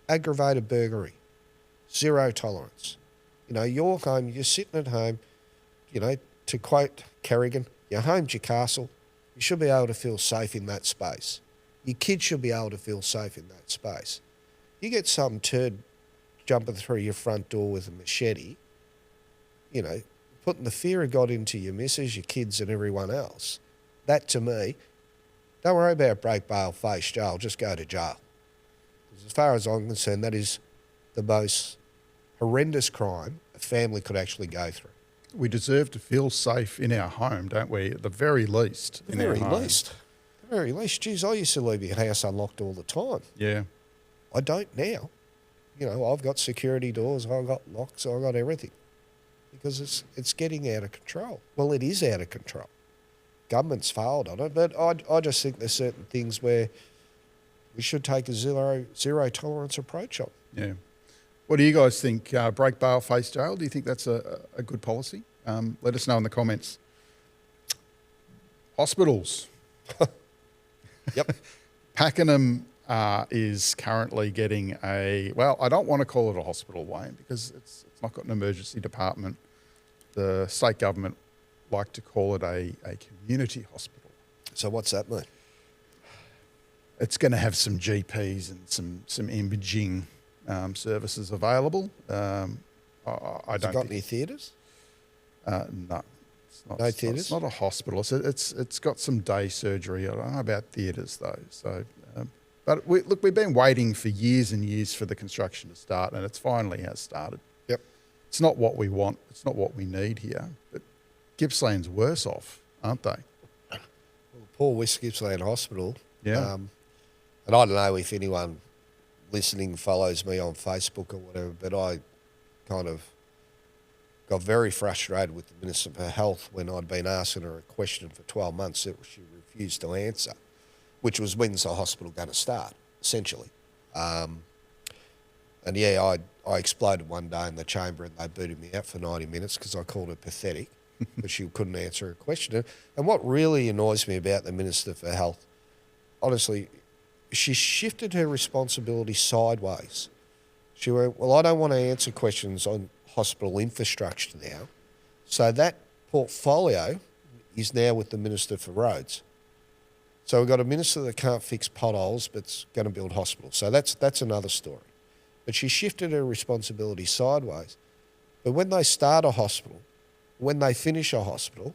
Aggravated burglary. Zero tolerance. You know, you're home, you're sitting at home, you know, to quote Kerrigan, your home's your castle. You should be able to feel safe in that space. Your kids should be able to feel safe in that space. You get some turd jumping through your front door with a machete, you know, putting the fear of God into your missus, your kids and everyone else. That, to me, don't worry about break, bail, face jail, just go to jail. Because as far as I'm concerned, that is the most horrendous crime a family could actually go through. We deserve to feel safe in our home, don't we? At the very least. At the very least. Geez, I used to leave your house unlocked all the time. Yeah. I don't now. You know, I've got security doors, I've got locks, I've got everything. Because it's getting out of control. Well, it is out of control. Government's failed on it, but I just think there's certain things where we should take a zero tolerance approach on. Yeah. What do you guys think? Break, bail, face jail? Do you think that's a good policy? Let us know in the comments. Hospitals. Yep. Pakenham is currently getting well, I don't want to call it a hospital, Wayne, because it's not got an emergency department. The state government like to call it a community hospital. So what's that mean? It's going to have some GPs and some imaging services available. I Has it got any theatres? No. It's not, no theatres? It's not a hospital. It's got some day surgery. I don't know about theatres though. So, but we've been waiting for years and years for the construction to start, and it finally has started. Yep. It's not what we want. It's not what we need here. But Gippsland's worse off, aren't they? Well, poor West Gippsland Hospital. Yeah. And I don't know if anyone listening follows me on Facebook or whatever, but I kind of got very frustrated with the Minister for Health when I'd been asking her a question for 12 months that she refused to answer, which was when's the hospital going to start, essentially. And yeah, I exploded one day in the chamber and they booted me out for 90 minutes because I called her pathetic, but she couldn't answer a question. And what really annoys me about the Minister for Health, honestly, she shifted her responsibility sideways. She went, well, I don't want to answer questions on hospital infrastructure now. So that portfolio is now with the Minister for Roads. So we've got a minister that can't fix potholes but's going to build hospitals. So that's another story. But she shifted her responsibility sideways. But when they start a hospital, when they finish a hospital,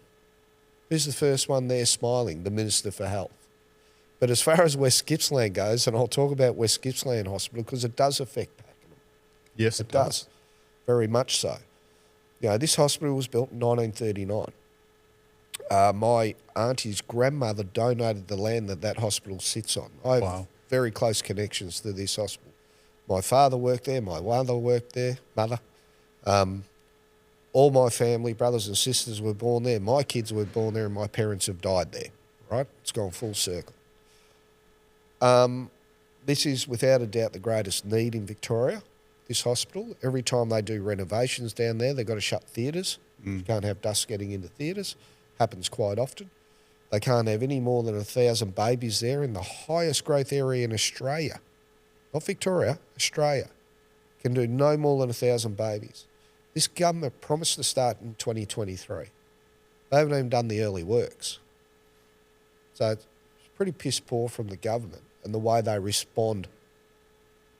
who's the first one there smiling? The Minister for Health. But as far as West Gippsland goes, and I'll talk about West Gippsland Hospital because it does affect Pakenham. Yes, it does. Very much so. You know, this hospital was built in 1939. My auntie's grandmother donated the land that hospital sits on. I have very close connections to this hospital. My father worked there, my mother worked there, All my family, brothers and sisters were born there. My kids were born there and my parents have died there, right? It's gone full circle. This is without a doubt the greatest need in Victoria, this hospital. Every time they do renovations down there, they've got to shut theatres. You can't have dust getting into theatres. Happens quite often. They can't have any more than 1,000 babies there in the highest growth area in Australia. Not Victoria, Australia. Can do no more than 1,000 babies. This government promised to start in 2023. They haven't even done the early works. So it's pretty piss poor from the government and the way they respond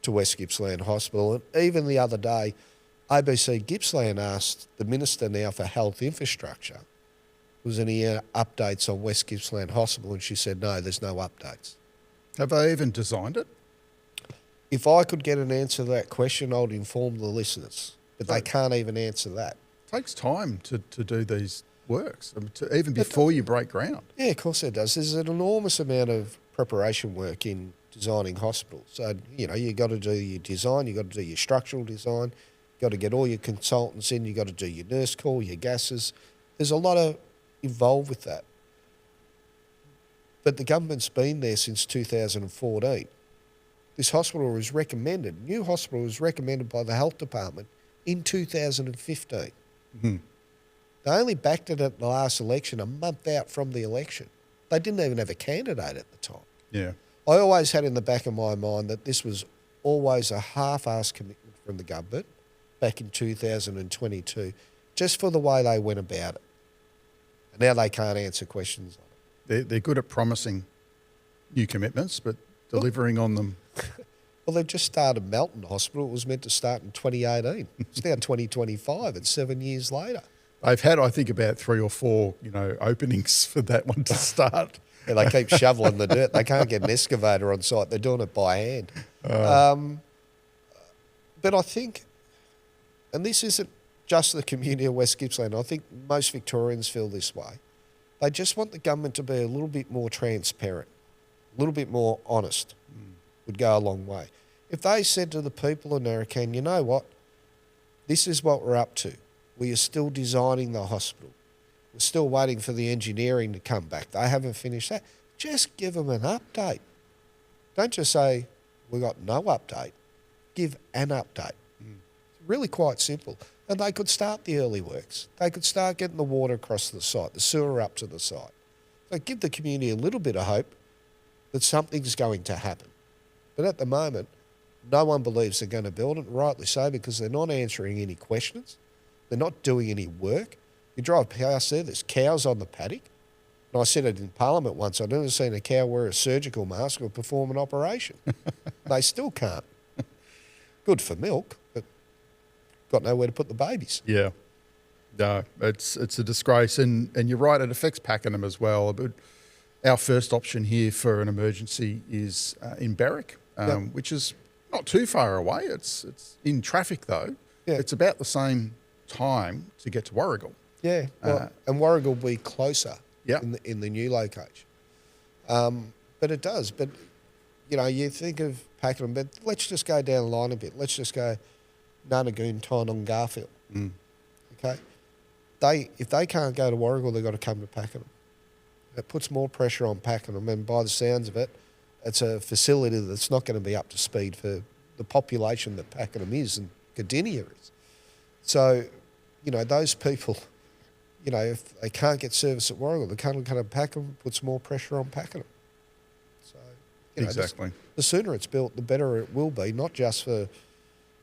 to West Gippsland Hospital. And even the other day, ABC Gippsland asked the Minister now for Health Infrastructure, was there any updates on West Gippsland Hospital? And she said, no, there's no updates. Have they even designed it? If I could get an answer to that question, I would inform the listeners. But they can't even answer that. It takes time to do these works, even before you break ground. Yeah, of course it does. There's an enormous amount of preparation work in designing hospitals. So, you've got to do your design, you've got to do your structural design, you've got to get all your consultants in, you've got to do your nurse call, your gases. There's a lot involved with that. But the government's been there since 2014. This hospital was recommended, new hospital was recommended by the Health Department in 2015. Mm-hmm. They only backed it at the last election, a month out from the election. They didn't even have a candidate at the time. Yeah. I always had in the back of my mind that this was always a half-assed commitment from the government back in 2022, just for the way they went about it. And now they can't answer questions on it. They're good at promising new commitments, but delivering on them. Well, they've just started Melton Hospital. It was meant to start in 2018. It's now 2025. It's 7 years later. They've had, I think, about 3 or 4, openings for that one to start. Yeah, they keep shoveling the dirt. They can't get an excavator on site. They're doing it by hand. But I think, and this isn't just the community of West Gippsland, I think most Victorians feel this way. They just want the government to be a little bit more transparent, a little bit more honest. Would go a long way. If they said to the people of Narracan, you know what, this is what we're up to. We are still designing the hospital. We're still waiting for the engineering to come back. They haven't finished that. Just give them an update. Don't just say, we got no update. Give an update. It's really quite simple. And they could start the early works. They could start getting the water across the site, the sewer up to the site. So give the community a little bit of hope that something's going to happen. But at the moment, no one believes they're going to build it, rightly so, because they're not answering any questions. They're not doing any work. You drive past there, there's cows on the paddock. And I said it in Parliament once, I've never seen a cow wear a surgical mask or perform an operation. They still can't. Good for milk, but got nowhere to put the babies. Yeah. No, it's a disgrace. And you're right, it affects Pakenham as well. But our first option here for an emergency is in Berwick, which is not too far away. It's in traffic, though. Yeah. It's about the same time to get to Warragul. Yeah, well, and Warragul will be closer in the new location. But it does. But, you think of Pakenham, but let's just go down the line a bit. Let's just go Narracan, Tyne Garfield. Okay? If they can't go to Warragul, they've got to come to Pakenham. It puts more pressure on Pakenham, and by the sounds of it, it's a facility that's not going to be up to speed for the population that Pakenham is and Cardinia is. So, those people, if they can't get service at Warragul, they can't come to Pakenham, puts more pressure on Pakenham. So, Exactly. The sooner it's built, the better it will be, not just for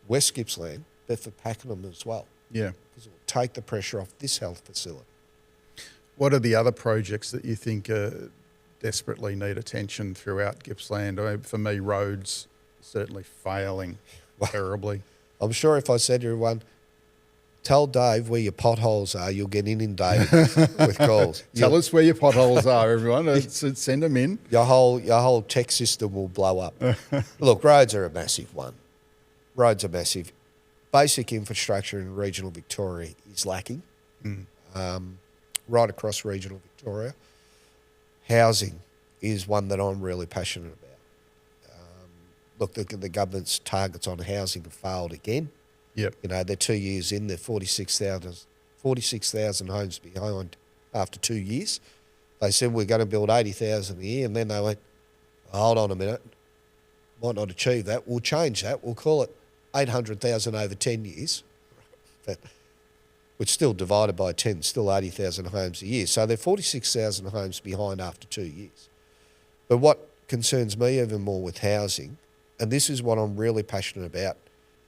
West Gippsland, but for Pakenham as well. Yeah. Because it will take the pressure off this health facility. What are the other projects that you think desperately need attention throughout Gippsland? For me, roads certainly failing terribly. I'm sure if I said to everyone, tell Dave where your potholes are, you'll get inundated with calls. Tell us where your potholes are, everyone. Send them in. Your whole tech system will blow up. Look, roads are a massive one. Roads are massive. Basic infrastructure in regional Victoria is lacking. Right across regional Victoria. Housing is one that I'm really passionate about. Look, the government's targets on housing have failed again. Yep. They're 2 years in, they're 46,000 46,000 homes behind after 2 years. They said we're going to build 80,000 a year, and then they went, hold on a minute, might not achieve that. We'll change that. We'll call it 800,000 over 10 years, which still divided by 10, still 80,000 homes a year. So they're 46,000 homes behind after 2 years. But what concerns me even more with housing, and this is what I'm really passionate about,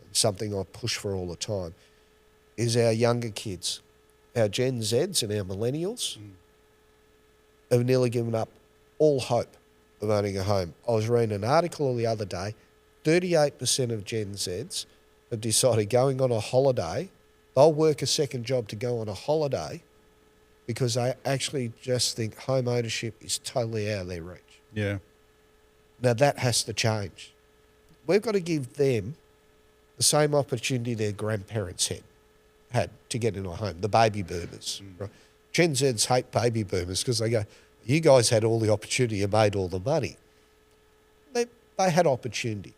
and something I push for all the time, is our younger kids, our Gen Zs and our millennials have nearly given up all hope of owning a home. I was reading an article the other day, 38% of Gen Zs have decided going on a holiday, they'll work a second job to go on a holiday because they actually just think home ownership is totally out of their reach. Yeah. Now that has to change. We've got to give them the same opportunity their grandparents had to get into a home, the baby boomers. Right? Gen Zs hate baby boomers because they go, you guys had all the opportunity and made all the money. They had opportunity.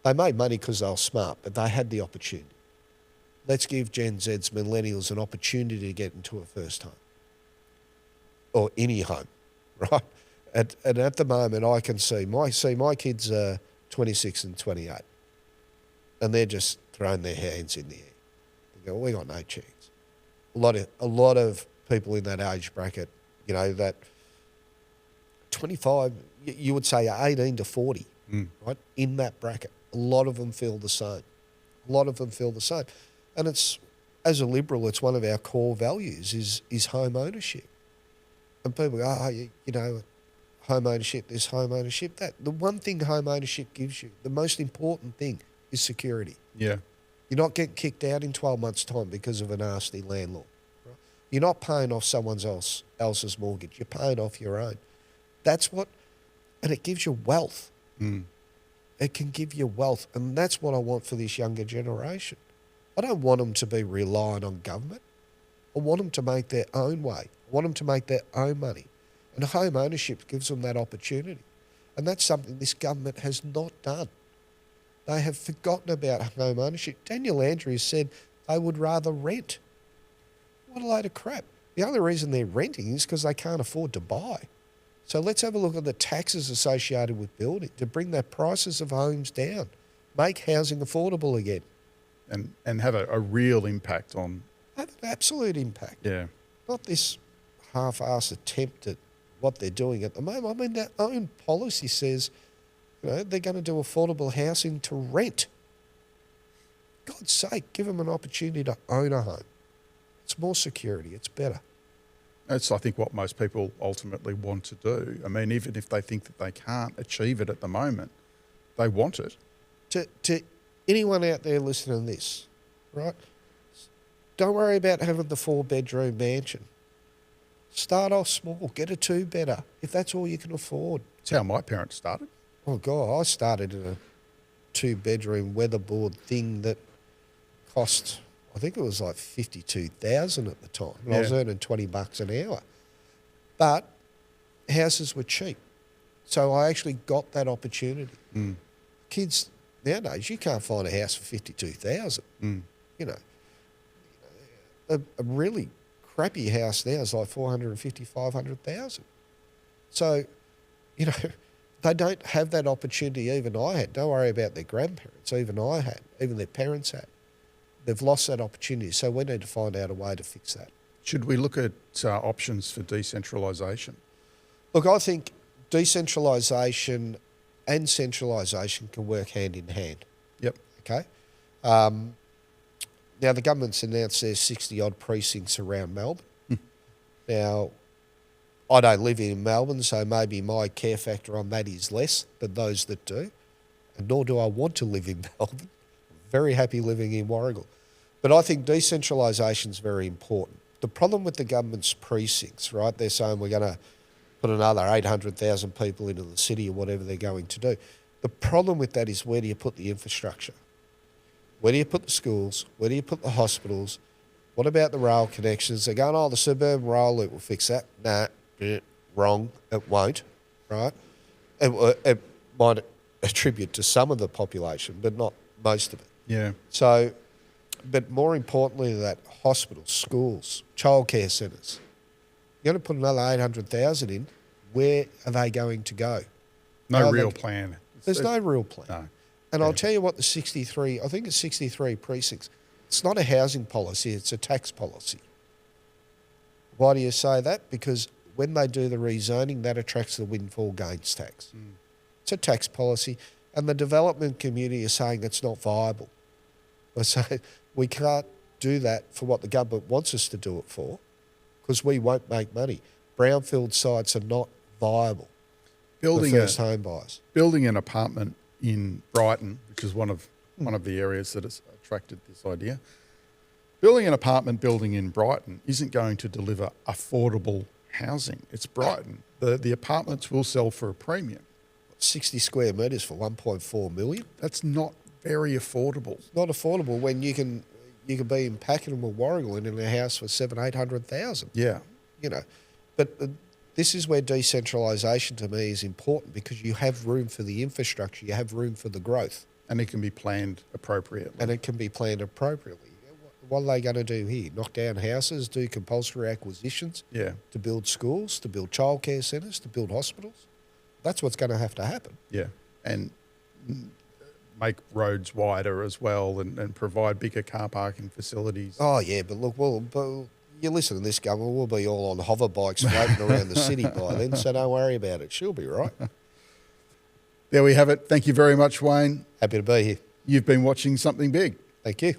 They made money because they were smart, but they had the opportunity. Let's give Gen Zs, millennials, an opportunity to get into a first home or any home, right? And at the moment, I can see my kids are 26 and 28, and they're just throwing their hands in the air. They go, we got no chance. A lot of people in that age bracket, you know, that 25, you would say 18 to 40, right? In that bracket, a lot of them feel the same. And it's, as a Liberal, it's one of our core values is home ownership. And people go, oh, you know, home ownership, this, home ownership, that. The one thing home ownership gives you, the most important thing, is security. Yeah. You're not getting kicked out in 12 months' time because of a nasty landlord. Right? You're not paying off someone else's mortgage. You're paying off your own. That's what, and it gives you wealth. It can give you wealth, and that's what I want for this younger generation. I don't want them to be reliant on government. I want them to make their own way. I want them to make their own money. And home ownership gives them that opportunity. And that's something this government has not done. They have forgotten about home ownership. Daniel Andrews said they would rather rent. What a load of crap. The only reason they're renting is because they can't afford to buy. So let's have a look at the taxes associated with building to bring the prices of homes down, make housing affordable again. And have a real impact on... Have an absolute impact. Yeah. Not this half-assed attempt at what they're doing at the moment. I mean, their own policy says, you know, they're going to do affordable housing to rent. God's sake, give them an opportunity to own a home. It's more security. It's better. That's, I think, what most people ultimately want to do. I mean, even if they think that they can't achieve it at the moment, they want it. To anyone out there listening to this, right, don't worry about having the 4-bedroom mansion. Start off small. Get a 2-bedder if that's all you can afford. That's how my parents started. Oh, God, I started in a 2-bedroom weatherboard thing that cost... I think it was like 52,000 at the time. And I was earning $20 an hour. But houses were cheap. So I actually got that opportunity. Kids nowadays, you can't find a house for 52,000. You know, a really crappy house now is like 450, 500,000. So, you know, they don't have that opportunity even I had. Don't worry about their grandparents. Even I had. Even their parents had. They've lost that opportunity, so we need to find out a way to fix that. Should we look at options for decentralisation? Look, I think decentralisation and centralisation can work hand in hand. Yep. Okay? Now, the government's announced there's 60-odd precincts around Melbourne. Now, I don't live in Melbourne, so maybe my care factor on that is less than those that do, and nor do I want to live in Melbourne. Very happy living in Warragul. But I think decentralisation is very important. The problem with the government's precincts, right, they're saying we're going to put another 800,000 people into the city or whatever they're going to do. The problem with that is where do you put the infrastructure? Where do you put the schools? Where do you put the hospitals? What about the rail connections? They're going, oh, the suburban rail loop will fix that. Nah, wrong, it won't, right? It might attribute to some of the population, but not most of it. Yeah. So But more importantly than that, hospitals, schools, childcare centres. You're going to put another 800,000 in. Where are they going to go? No real plan. There's no real plan. No. And I'll tell you what, the 63, I think it's 63 precincts, it's not a housing policy, it's a tax policy. Why do you say that? Because when they do the rezoning, that attracts the windfall gains tax. It's a tax policy, and the development community is saying it's not viable. They say we can't do that for what the government wants us to do it for because we won't make money. Brownfield sites are not viable for first home buyers. Building an apartment in Brighton, which is one of the areas that has attracted this idea, building an apartment building in Brighton isn't going to deliver affordable housing. It's Brighton. The apartments will sell for a premium. 60 square metres for 1.4 million? That's not very affordable. It's not affordable when you can be in Pakenham or Warrigal in a house for 700,000-800,000. Yeah. You know, but this is where decentralisation to me is important because you have room for the infrastructure, you have room for the growth. And it can be planned appropriately. What are they going to do here? Knock down houses, do compulsory acquisitions? Yeah. To build schools, to build childcare centres, to build hospitals? That's what's going to have to happen. Yeah. And make roads wider as well and provide bigger car parking facilities. Oh, yeah, but look, you listen to this government, we'll be all on hover bikes floating around the city by then, so don't worry about it. She'll be right. There we have it. Thank you very much, Wayne. Happy to be here. You've been watching Something Big. Thank you.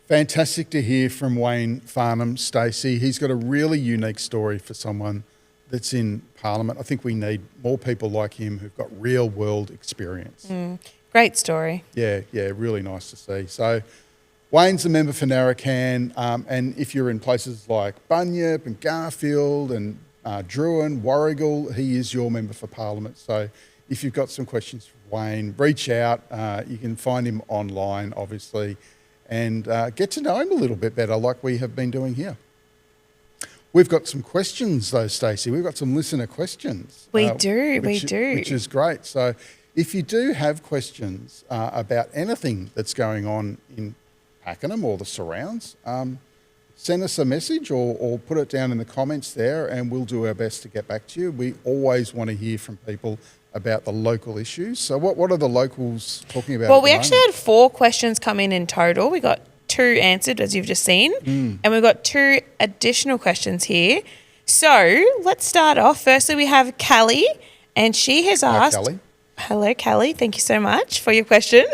Fantastic to hear from Wayne Farnham, Stacey. He's got a really unique story for someone that's in Parliament. I think we need more people like him who've got real world experience. Great story. Yeah, really nice to see. So Wayne's a member for Narracan, and if you're in places like Bunyip and Garfield and Druin, Warrigal, he is your member for Parliament. So if you've got some questions for Wayne, reach out. You can find him online, obviously, and get to know him a little bit better like we have been doing here. We've got some questions though, Stacey. We've got some listener questions. We do. Which is great. So if you do have questions about anything that's going on in Pakenham or the surrounds, send us a message or put it down in the comments there and we'll do our best to get back to you. We always want to hear from people about the local issues. So what are the locals talking about? Well, we actually had 4 questions come in total. We got 2 answered, as you've just seen, and we've got 2 additional questions here. So let's start off. Firstly, we have Callie, and she has asked... Hi, Callie. Hello, Callie. Thank you so much for your question.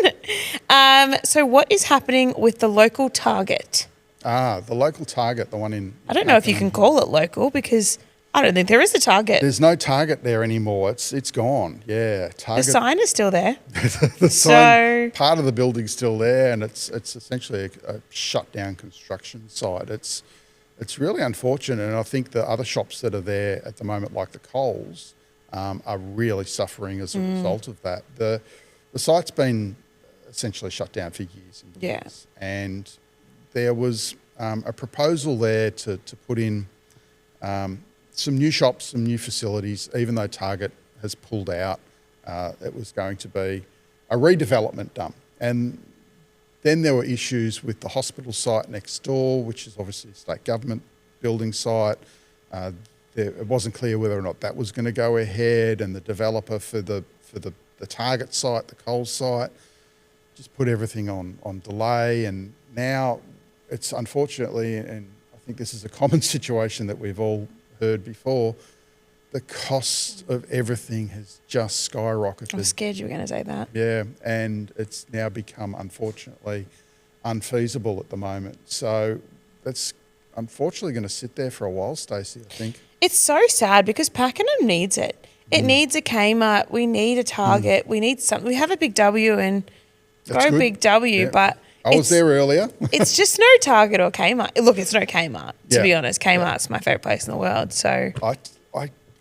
So what is happening with the local Target? The local Target, the one in... I don't know if you can call it local because I don't think there is a Target. There's no Target there anymore. It's gone. Yeah, Target. The sign is still there. The sign, part of the building's still there, and it's essentially a shut down construction site. It's really unfortunate, and I think the other shops that are there at the moment, like the Coles, are really suffering as a result of that. The site's been essentially shut down for years and years, and there was a proposal there to put in some new shops, some new facilities, even though Target has pulled out. It was going to be a redevelopment done. And then there were issues with the hospital site next door, which is obviously a state government building site. It wasn't clear whether or not that was going to go ahead, and the developer for the Target site, the Coles site, just put everything on delay. And now it's unfortunately, and I think this is a common situation that we've all heard before, the cost of everything has just skyrocketed. I was scared you were going to say that. Yeah, and it's now become, unfortunately, unfeasible at the moment. So that's unfortunately going to sit there for a while, Stacey, I think. It's so sad because Pakenham needs it. It needs a Kmart. We need a Target. We need something. We have a Big W and That's good. Big W, but... I was there earlier. It's just no Target or Kmart. Look, it's no Kmart, to be honest. Kmart's my favourite place in the world. So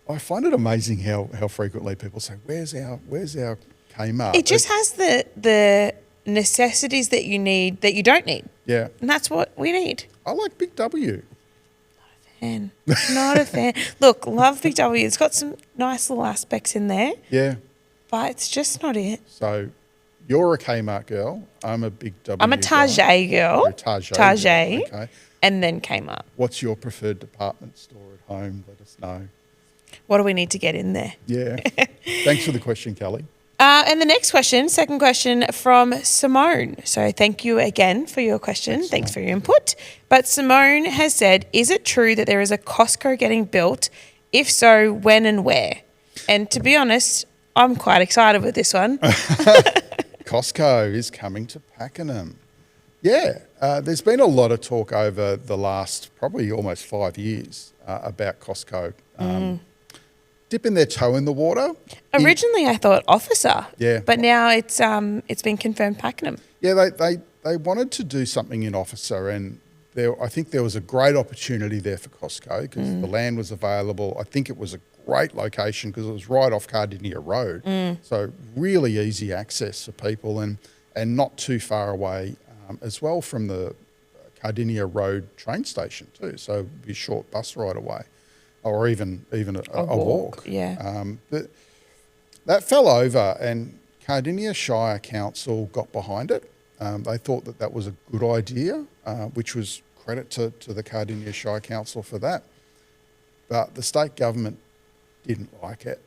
I find it amazing how frequently people say, "Where's our Kmart?" It just has the necessities that you need that you don't need. Yeah, and that's what we need. I like Big W. Not a fan. Look, love Big W. It's got some nice little aspects in there. Yeah, but it's just not it. So You're a Kmart girl. I'm a big W. I'm a Target girl. You're a Target. Okay. And then Kmart. What's your preferred department store at home? Let us know. What do we need to get in there? Yeah. Thanks for the question, Kelly. And the next question, second question from Simone. So thank you again for your question. Excellent. Thanks for your input. But Simone has said, is it true that there is a Costco getting built? If so, when and where? And to be honest, I'm quite excited with this one. Costco is coming to Pakenham. Yeah, there's been a lot of talk over the last probably almost 5 years about Costco dipping their toe in the water. Originally, I thought officer. Yeah. But now it's been confirmed Pakenham. Yeah, they wanted to do something in Officer, and I think there was a great opportunity there for Costco because the land was available. I think it was a great location because it was right off Cardinia Road. So really easy access for people and not too far away as well from the Cardinia Road train station too. So it'd be a short bus ride away or even a walk. Yeah. But that fell over and Cardinia Shire Council got behind it. They thought that was a good idea, which was credit to the Cardinia Shire Council for that. But the state government didn't like it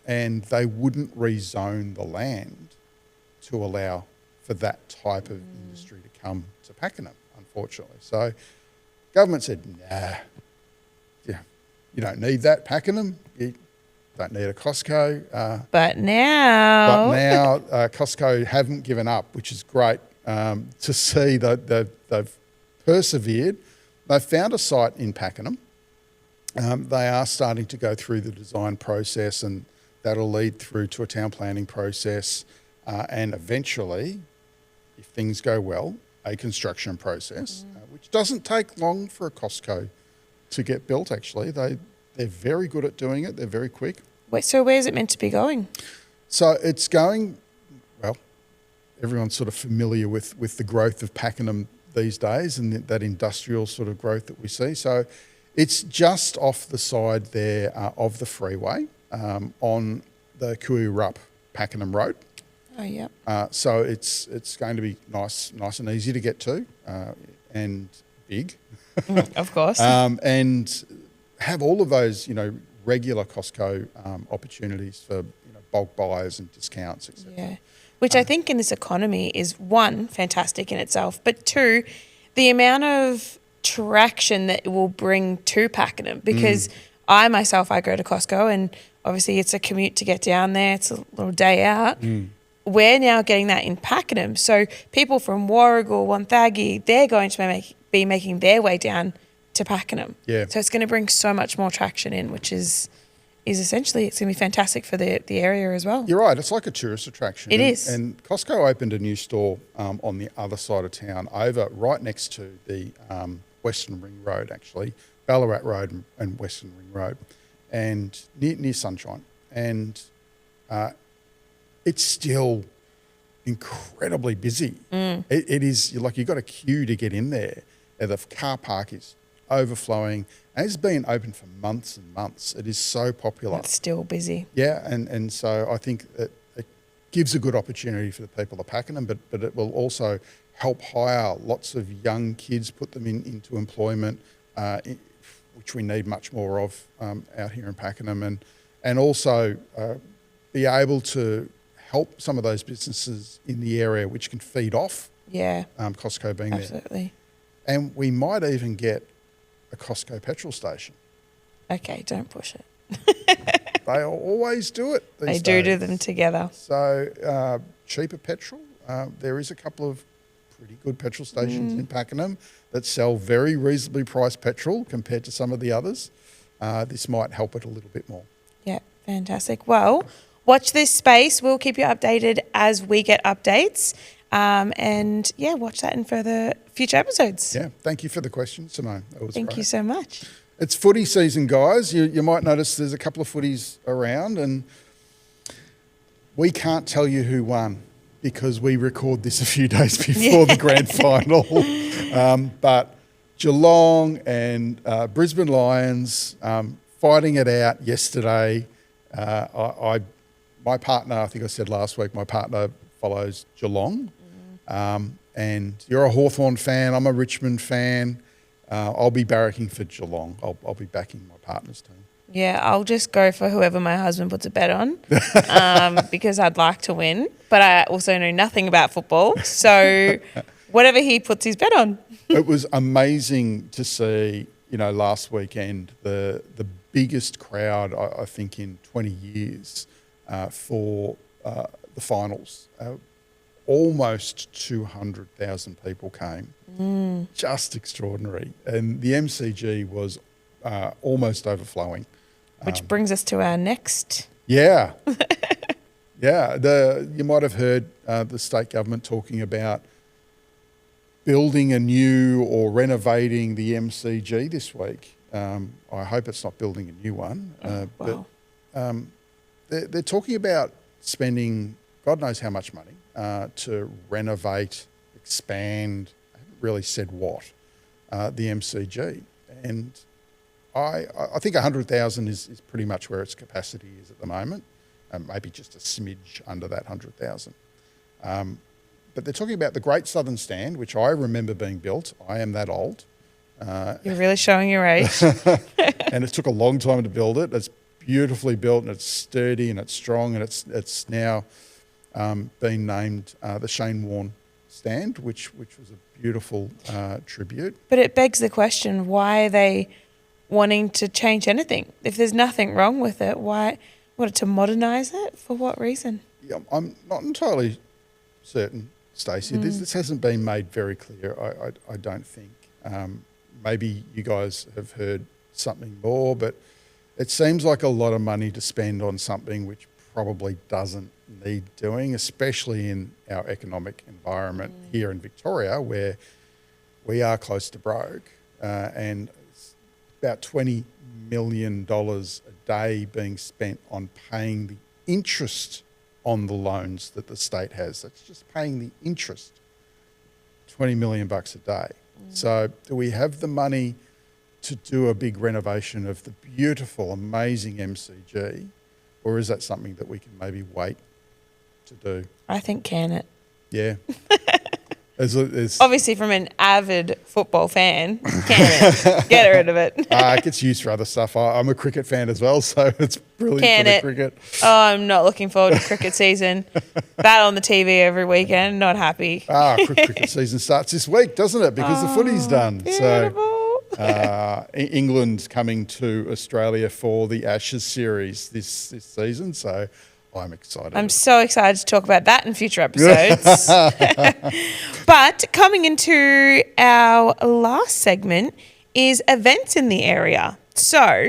and they wouldn't rezone the land to allow for that type of industry to come to Pakenham, unfortunately. So government said, nah, yeah, you don't need that, Pakenham. You don't need a Costco. But now Costco haven't given up, which is great to see that they've persevered. They've found a site in Pakenham. They are starting to go through the design process and that'll lead through to a town planning process and eventually, if things go well, a construction process, which doesn't take long for a Costco to get built, actually. They're very good at doing it. They're very quick. Wait, so where's it meant to be going? So it's going, well, everyone's sort of familiar with the growth of Pakenham these days and that industrial sort of growth that we see. So it's just off the side there of the freeway on the Kuirup Pakenham Road. Oh, yeah. So it's going to be nice and easy to get to and big. Of course. And have all of those, regular Costco opportunities for bulk buys and discounts, etc. Yeah. Which I think in this economy is, one, fantastic in itself, but two, the amount of traction that it will bring to Pakenham because I go to Costco and obviously it's a commute to get down there. It's a little day out. We're now getting that in Pakenham. So people from Warragul, Wonthaggi, they're going to be making their way down to Pakenham. Yeah. So it's going to bring so much more traction in, which is essentially, it's going to be fantastic for the area as well. You're right. It's like a tourist attraction. It is. And Costco opened a new store on the other side of town right next to the Western Ring Road, actually, Ballarat Road and Western Ring Road, and near Sunshine. And it's still incredibly busy. It is, you've got a queue to get in there. The car park is overflowing. And it's been open for months and months. It is so popular. It's still busy. Yeah, and so I think it gives a good opportunity for the people of Pakenham, but it will also help hire lots of young kids, put them into employment, which we need much more of out here in Pakenham, and also be able to help some of those businesses in the area which can feed off Costco being there. Absolutely. And we might even get a Costco petrol station. Okay, don't push it. They always do it these They days. do them together. So cheaper petrol. There is a couple of pretty good petrol stations in Pakenham that sell very reasonably priced petrol compared to some of the others. This might help it a little bit more. Yeah, fantastic. Well, watch this space. We'll keep you updated as we get updates. And watch that in future episodes. Yeah, thank you for the question, Simone. That was Thank great. you so much. It's footy season, guys. You might notice there's a couple of footies around and we can't tell you who won because we record this a few days before the grand final. But Geelong and Brisbane Lions fighting it out yesterday. My partner, I think I said last week, my partner follows Geelong. And you're a Hawthorn fan. I'm a Richmond fan. I'll be barracking for Geelong. I'll be backing my partner's team. Yeah, I'll just go for whoever my husband puts a bet on because I'd like to win. But I also know nothing about football. So whatever he puts his bet on. It was amazing to see, last weekend, the biggest crowd, I think, in 20 years for the finals. Almost 200,000 people came. Just extraordinary. And the MCG was almost overflowing. Which brings us to our next. Yeah. Yeah. You might have heard the state government talking about building a new or renovating the MCG this week. I hope it's not building a new one. Wow. But they're talking about spending God knows how much money to renovate, expand, I haven't really said what, the MCG. And I think 100,000 is pretty much where its capacity is at the moment, maybe just a smidge under that 100,000. But they're talking about the Great Southern Stand, which I remember being built. I am that old. You're really showing your age. And it took a long time to build it. It's beautifully built and it's sturdy and it's strong, and it's now been named the Shane Warne Stand, which was a beautiful tribute. But it begs the question, why are they wanting to change anything? If there's nothing wrong with it, why wanted to modernise it? For what reason? Yeah, I'm not entirely certain, Stacey. This hasn't been made very clear, I don't think. Maybe you guys have heard something more, but it seems like a lot of money to spend on something which probably doesn't need doing, especially in our economic environment here in Victoria, where we are close to broke, and it's about $20 million a day being spent on paying the interest on the loans that the state has. That's just paying the interest, $20 million a day. So do we have the money to do a big renovation of the beautiful, amazing MCG, or is that something that we can maybe wait to do? I think can it. Yeah. Obviously, from an avid football fan, can it. Get rid of it. It gets used for other stuff. I'm a cricket fan as well, so it's brilliant for the cricket. Oh, I'm not looking forward to cricket season. That on the TV every weekend, not happy. Cricket season starts this week, doesn't it? Because the footy's done. Beautiful. So England's coming to Australia for the Ashes series this season, so I'm excited. I'm so excited to talk about that in future episodes. But coming into our last segment is events in the area. So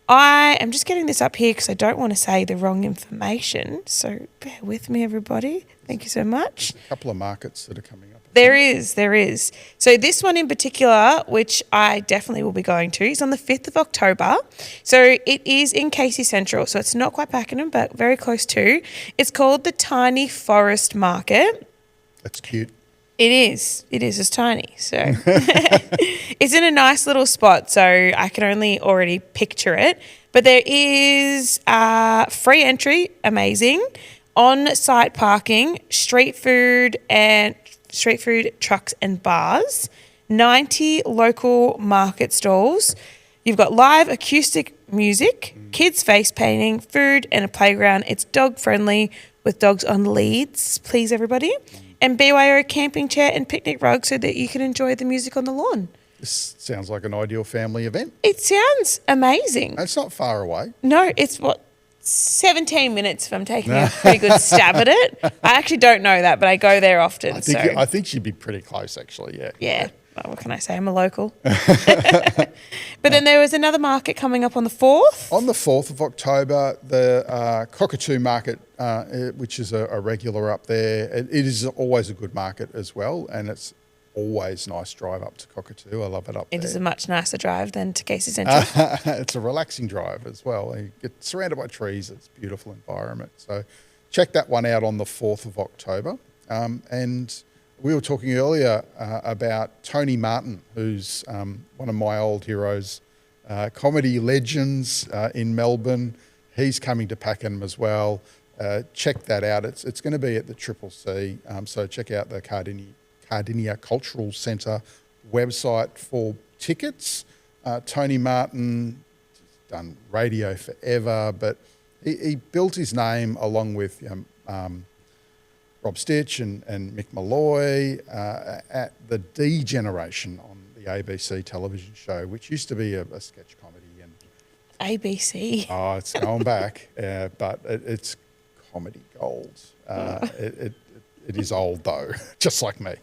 I am just getting this up here because I don't want to say the wrong information. So bear with me, everybody. Thank you so much. There's a couple of markets that are coming up. There is. So this one in particular, which I definitely will be going to, is on the 5th of October. So it is in Casey Central. So it's not quite Pakenham, but very close to. It's called the Tiny Forest Market. That's cute. It is. It's tiny. So it's in a nice little spot. So I can only already picture it. But there is free entry, amazing, on-site parking, street food, trucks and bars, 90 local market stalls. You've got live acoustic music, kids face painting, food and a playground. It's dog friendly with dogs on leads, please everybody. And BYO camping chair and picnic rug so that you can enjoy the music on the lawn. This sounds like an ideal family event. It sounds amazing. It's not far away. No, it's 17 minutes if I'm taking a pretty good stab at it. I actually don't know that, but I go there often. I think she'd be pretty close, actually, yeah. Yeah. Well, what can I say? I'm a local. But then there was another market coming up on the 4th. On the 4th of October, the Cockatoo Market, which is a regular up there. It is always a good market as well, and it's always nice drive up to Cockatoo. I love it up there. It is a much nicer drive than to Casey Central. It's a relaxing drive as well. You get surrounded by trees. It's a beautiful environment. So check that one out on the 4th of October. And we were talking earlier about Tony Martin, who's one of my old heroes, comedy legends in Melbourne. He's coming to Pakenham as well check that out. It's going to be at the CCC, so check out the Cardinia Cultural Centre website for tickets. Tony Martin has done radio forever, but he built his name along with Rob Stitch and Mick Malloy at the D Generation on the ABC television show, which used to be a sketch comedy. And ABC. Oh, it's going back, but it's comedy gold. It is old though, just like me.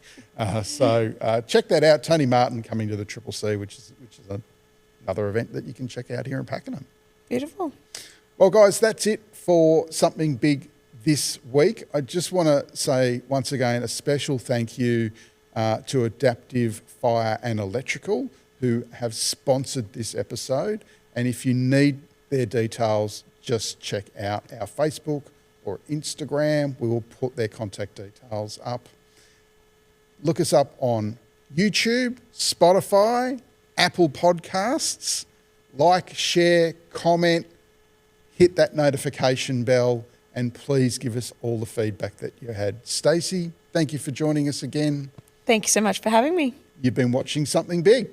So check that out. Tony Martin coming to the CCC, which is another event that you can check out here in Pakenham. Beautiful. Well, guys, that's it for Something Big this week. I just want to say once again a special thank you to Adaptive Fire and Electrical, who have sponsored this episode. And if you need their details, just check out our Facebook or Instagram. We will put their contact details up. Look us up on YouTube, Spotify, Apple Podcasts. Like, share, comment, hit that notification bell, and please give us all the feedback that you had. Stacey, thank you for joining us again. Thank you so much for having me. You've been watching Something Big.